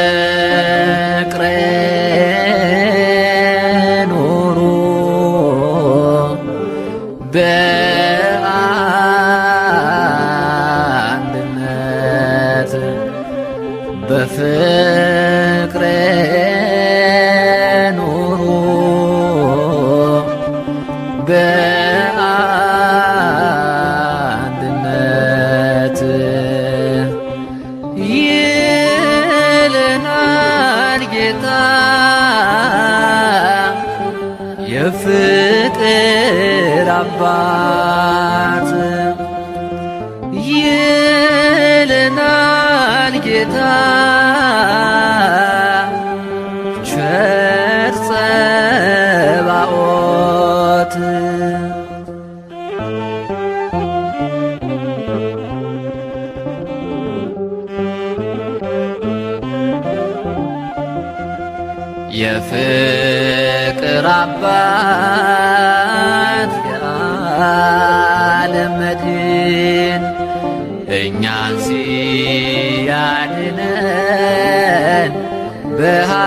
በፍቅር ኑሩ በአንድነት በፍቅር ኑሩ በአንድነት ይለናል ጌታ የፍቅር አባት ይለናል ጌታ ቸር ጸባኦት የፍቅር አባት የዓለም መድን እኛን ሲያድነን በሐዲስ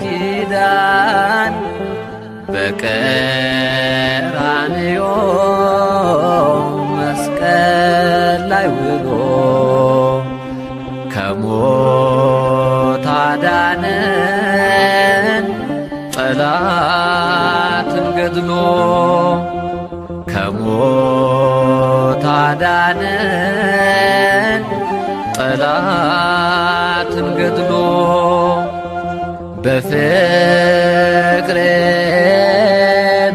ኪዳን በቀራንዮ መስቀል ላይ ውሎ ከሞት አዳነን ጠላትን ገድሎ ከሞት አዳነን ጠላትን ገድሎ በፍቅር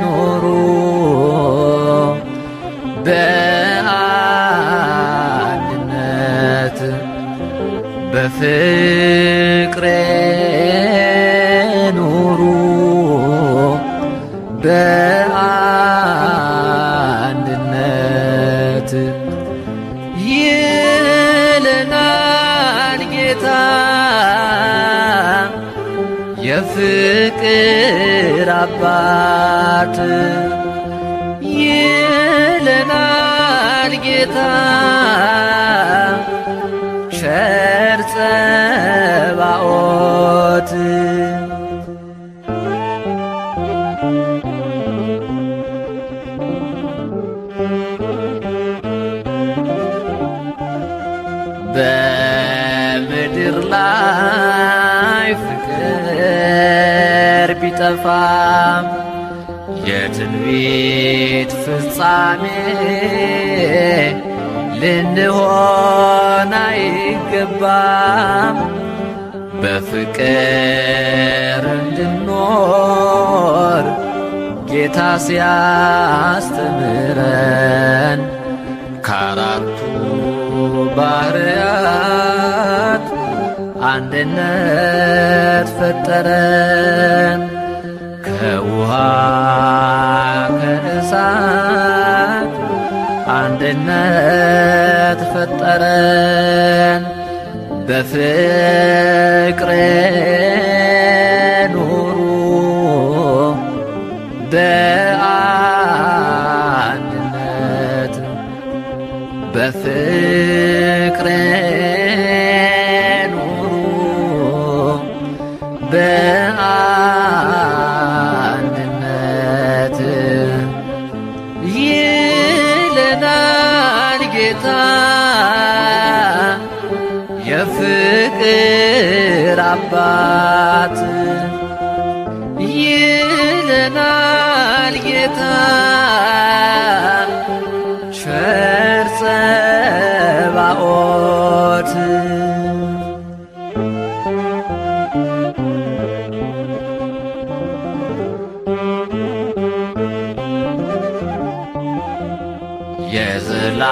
ኑሩ በአንድነት በፍቅር ኑሩ በአንድነት ይለናል ጌታ የፍቅር አባት ይለናል ጌታ ቸር ጸባኦት በምድር ላይ ፍቅር ቢጠፋ የትንቢት ፍጻሜ ልንሆን አይገባም በፍቅር እንድኖር ጌታ ሲያስተምረን ከአራቱ ባህርያት አንድነት ፈጠረን ከውሃ ከእሳት አንድነት ፈጠረን በፍቅር ኑሩ በአንድነት በፍቅር ኑሩ በአንድነት ይለናል ጌታ የፍቅር አባት ይለናል ጌታ ቸር ጸባኦት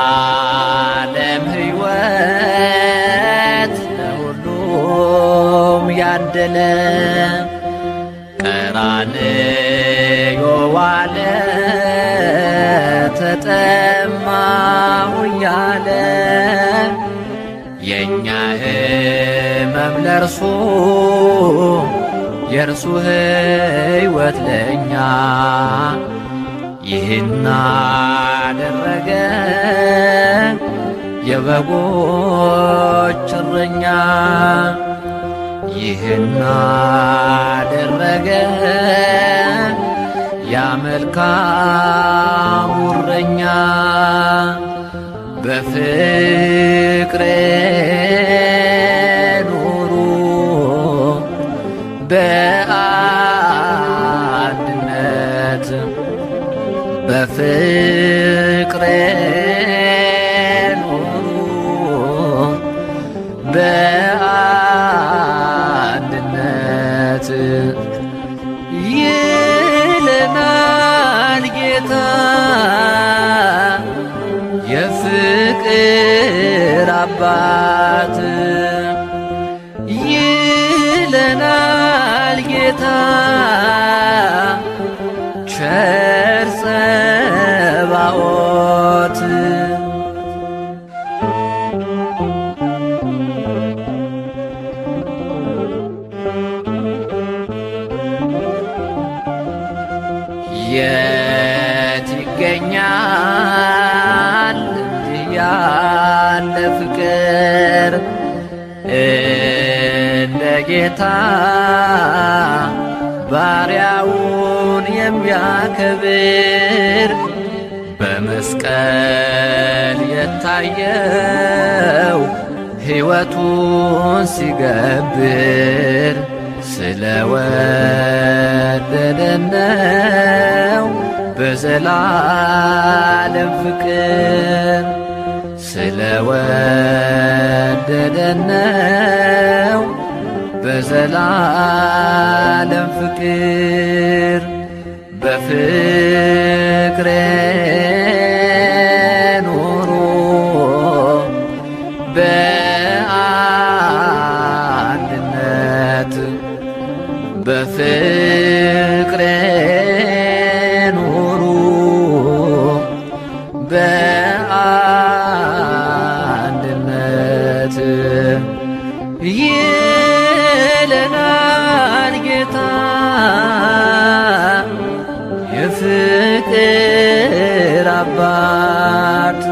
የዘላለም ሕይወት ለሁሉም ያደለ ቀራንዮ ዋለ ተጠማሁ እያለ የእኛ ሕመም ለእርሱ የእርሱ ሕይወት ለእኛ ይህን አደረገ የበጎች እረኛ ይህን አደረገ ያ መልካሙ እረኛ በፍቅር ኑሩ በአንድነት በፍቅር ኑሩ በአንድነት ይለናል ጌታ የፍቅር አባት ይለናል ጌታ ቸር ጸባዖት የት ይገኛል እንዲህ ያለ ፍቅር እንደ ጌታ ባሪያውን የሚያከብር በመስቀል የታየው ሕይወቱን ሲገብር ስለወደደን ነው በዘላለም ፍቅር ስለወደደን ነው በዘላለም ፍቅር በፍቅር ኑሩ በአንድነት በፍቅር ኑሩ በአንድነት ይለናል ጌታ የፍቅር አባት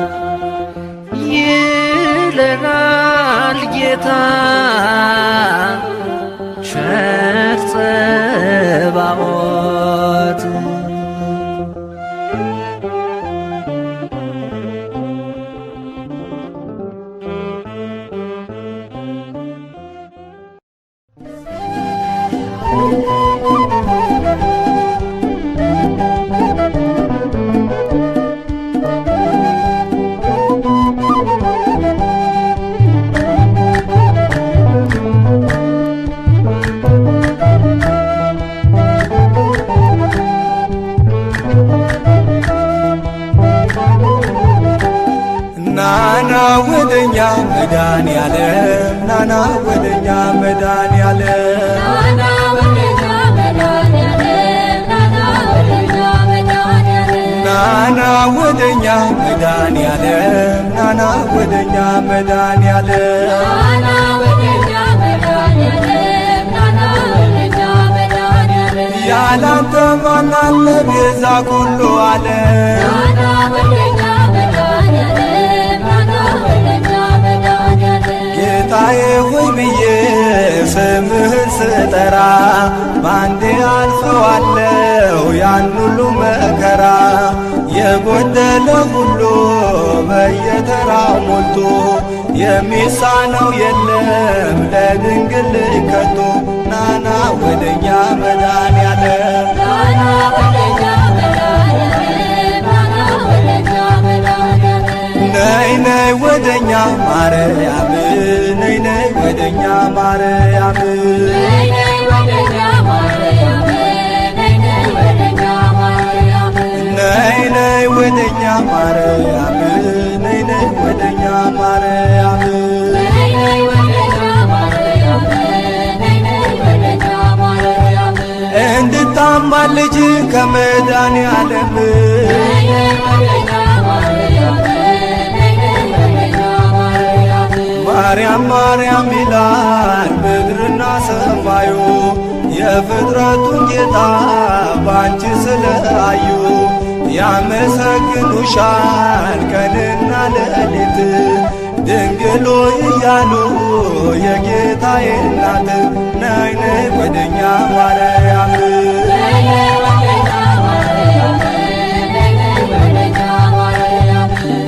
ይለናል ጌታ ቸር ጸባዖት ናና ወደኛ መድኃኔዓለም ናና ወደኛ መድኃኔዓለም ናና ወደኛ መድኃኔዓለም ናና ወደኛ መድኃኔዓለም ያላንተ ማን አለ ቤዛ ኩሉ ዓለም ጌታዬ ሆይ ብዬ ስምህን ስጠራ ባንዴ አልፈዋለሁ ያን ሁሉ መከራ የጎደለ ሁሉ በየተራው ሞልቶ የሚሳነው የለም ለድንግል ከቶ ናና ወደኛ መድኃኔዓለም ነይ ነይ ወደኛ ማርያም ነይ ነይ ወደኛ ማርያም ነይ ነይ ወደኛ ማርያም ነይ ነይ ወደኛ ማርያም እንድታማልጅ ከመድኃኔዓለም ማርያም ማርያም ይላል ምድርና ሰማዩ የፍጥረቱን ጌታ ባንቺ ስለአዩ ያመሰግኑሻል ቀንና ሌሊት ድንግሎ እያሉ የጌታዬ እናት ነይ ነይ ወደኛ ማርያም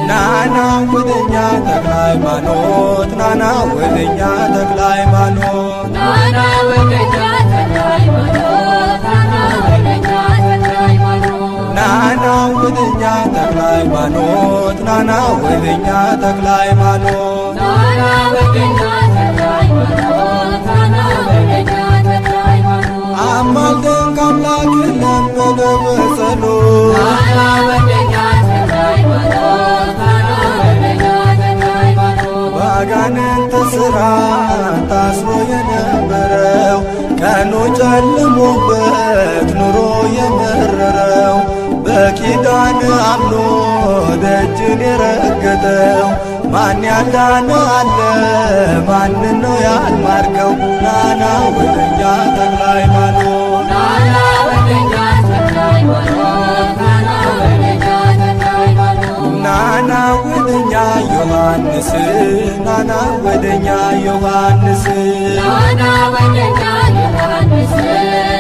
ናና ወደኛ ተክለ ሃይማኖት ናና ወደኛ ተክለ ሃይማኖት ናና ወደኛ ተክለ ሃይማኖት ናና ወደኛ ተክለ ሃይማኖት ናና ወደኛ ተክለ ሃይማኖት ናና ወደኛ ተክለ ሃይማኖት ናና ወደኛ ተክለ ሃይማኖት አማልደን ከአምላክ ለመነ በጸሎት ናና ወደኛ ተክለ ሃይማኖት ናና ወደኛ ተክለ ሃይማኖት ባጋንንት ሥራ ታስሮ የነበረው ቀኑ ጨልሞበት ኑሮ የመረረው በኪዳን አምኖ ደጅን የረገጠው ማን ያዳነ አለ ማንን ነው ያልማርከው ናና ወደኛ ተክለ ሃይማኖት ናና ወደኛ ተክለ ሃይማኖት ናና ወደኛ ተክለ ሃይማኖት ናና ወደኛ ዮሐንስ ናና ወደኛ ዮሐንስ ናና ወደኛ ዮሐንስ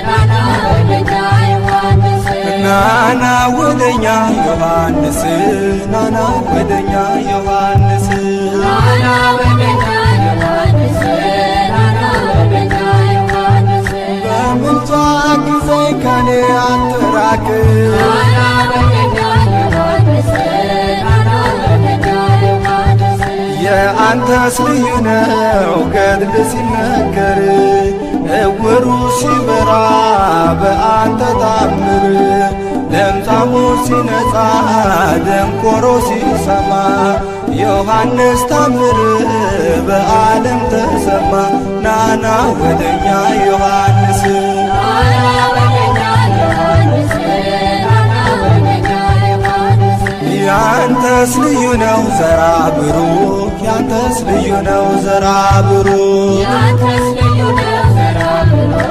ናና ወደኛ ዮሐንስ ናና ወደኛ ዮሐንስ ናና ወደኛ ዮሐንስ ናና ወደኛ ዮሐንስ ናና ወደኛ ዮሐንስ በምልጃ ጊዜኝ ከኔ አትራቅ ናና ወደኛ ዮሐንስ ናና ወደኛ ዮሐንስ የአንተስ ልዩ ነው ገድል ሲነገር እውሩ ሲበራ በአንተ ታምር ለምጻሙ ሲነጻ ደንቆሮ ሲሰማ ዮሐንስ ታምር በዓለም ተሰማ ናና ወደኛ ዮሐንስ ናና ወደኛ ዮሐንስ ናና ወደኛ ዮሐንስ ያንተስ ልዩ ነው ዘራ ብሩክ ያንተስ ልዩ ነው ዘራ ብሩክ ያንተስ ልዩ ነው ዘራ ብሩክ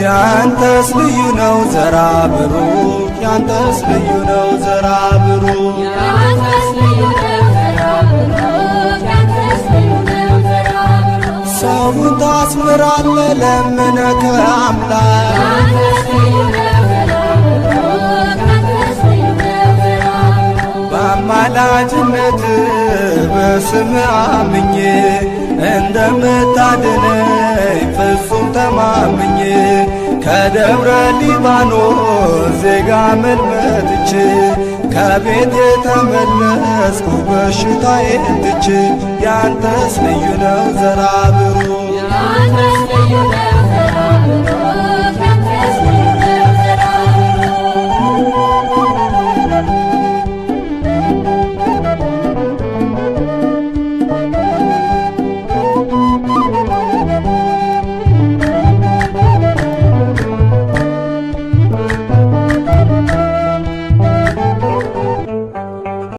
ያንተስ ልዩ ነው ዘራ ብሩክ ያንተስ ልዩ ነው ዘራ ብሩክ ያንተስ ልዩ ነው ዘራ ብሩክ ያንተስ ልዩ ነው ዘራ ብሩክ ሰውን ታስምራለ ለምነ ከአምላክ ያንተስ ልዩ ነው ዘራ ብሩክ ያንተስ ልዩ ነው ዘራ ብሩክ በአማላጅነት በስም አምኜ እንደምታድነኝ ፍጹም ተማምኜ ከደብረ ሊባኖስ ዜጋ መልመጥቼ ከቤት የተመለስኩ በሽታዬን ትቼ ያንተስ ልዩ ነው ዘራ ብሩክ ያንተስ ልዩ ነው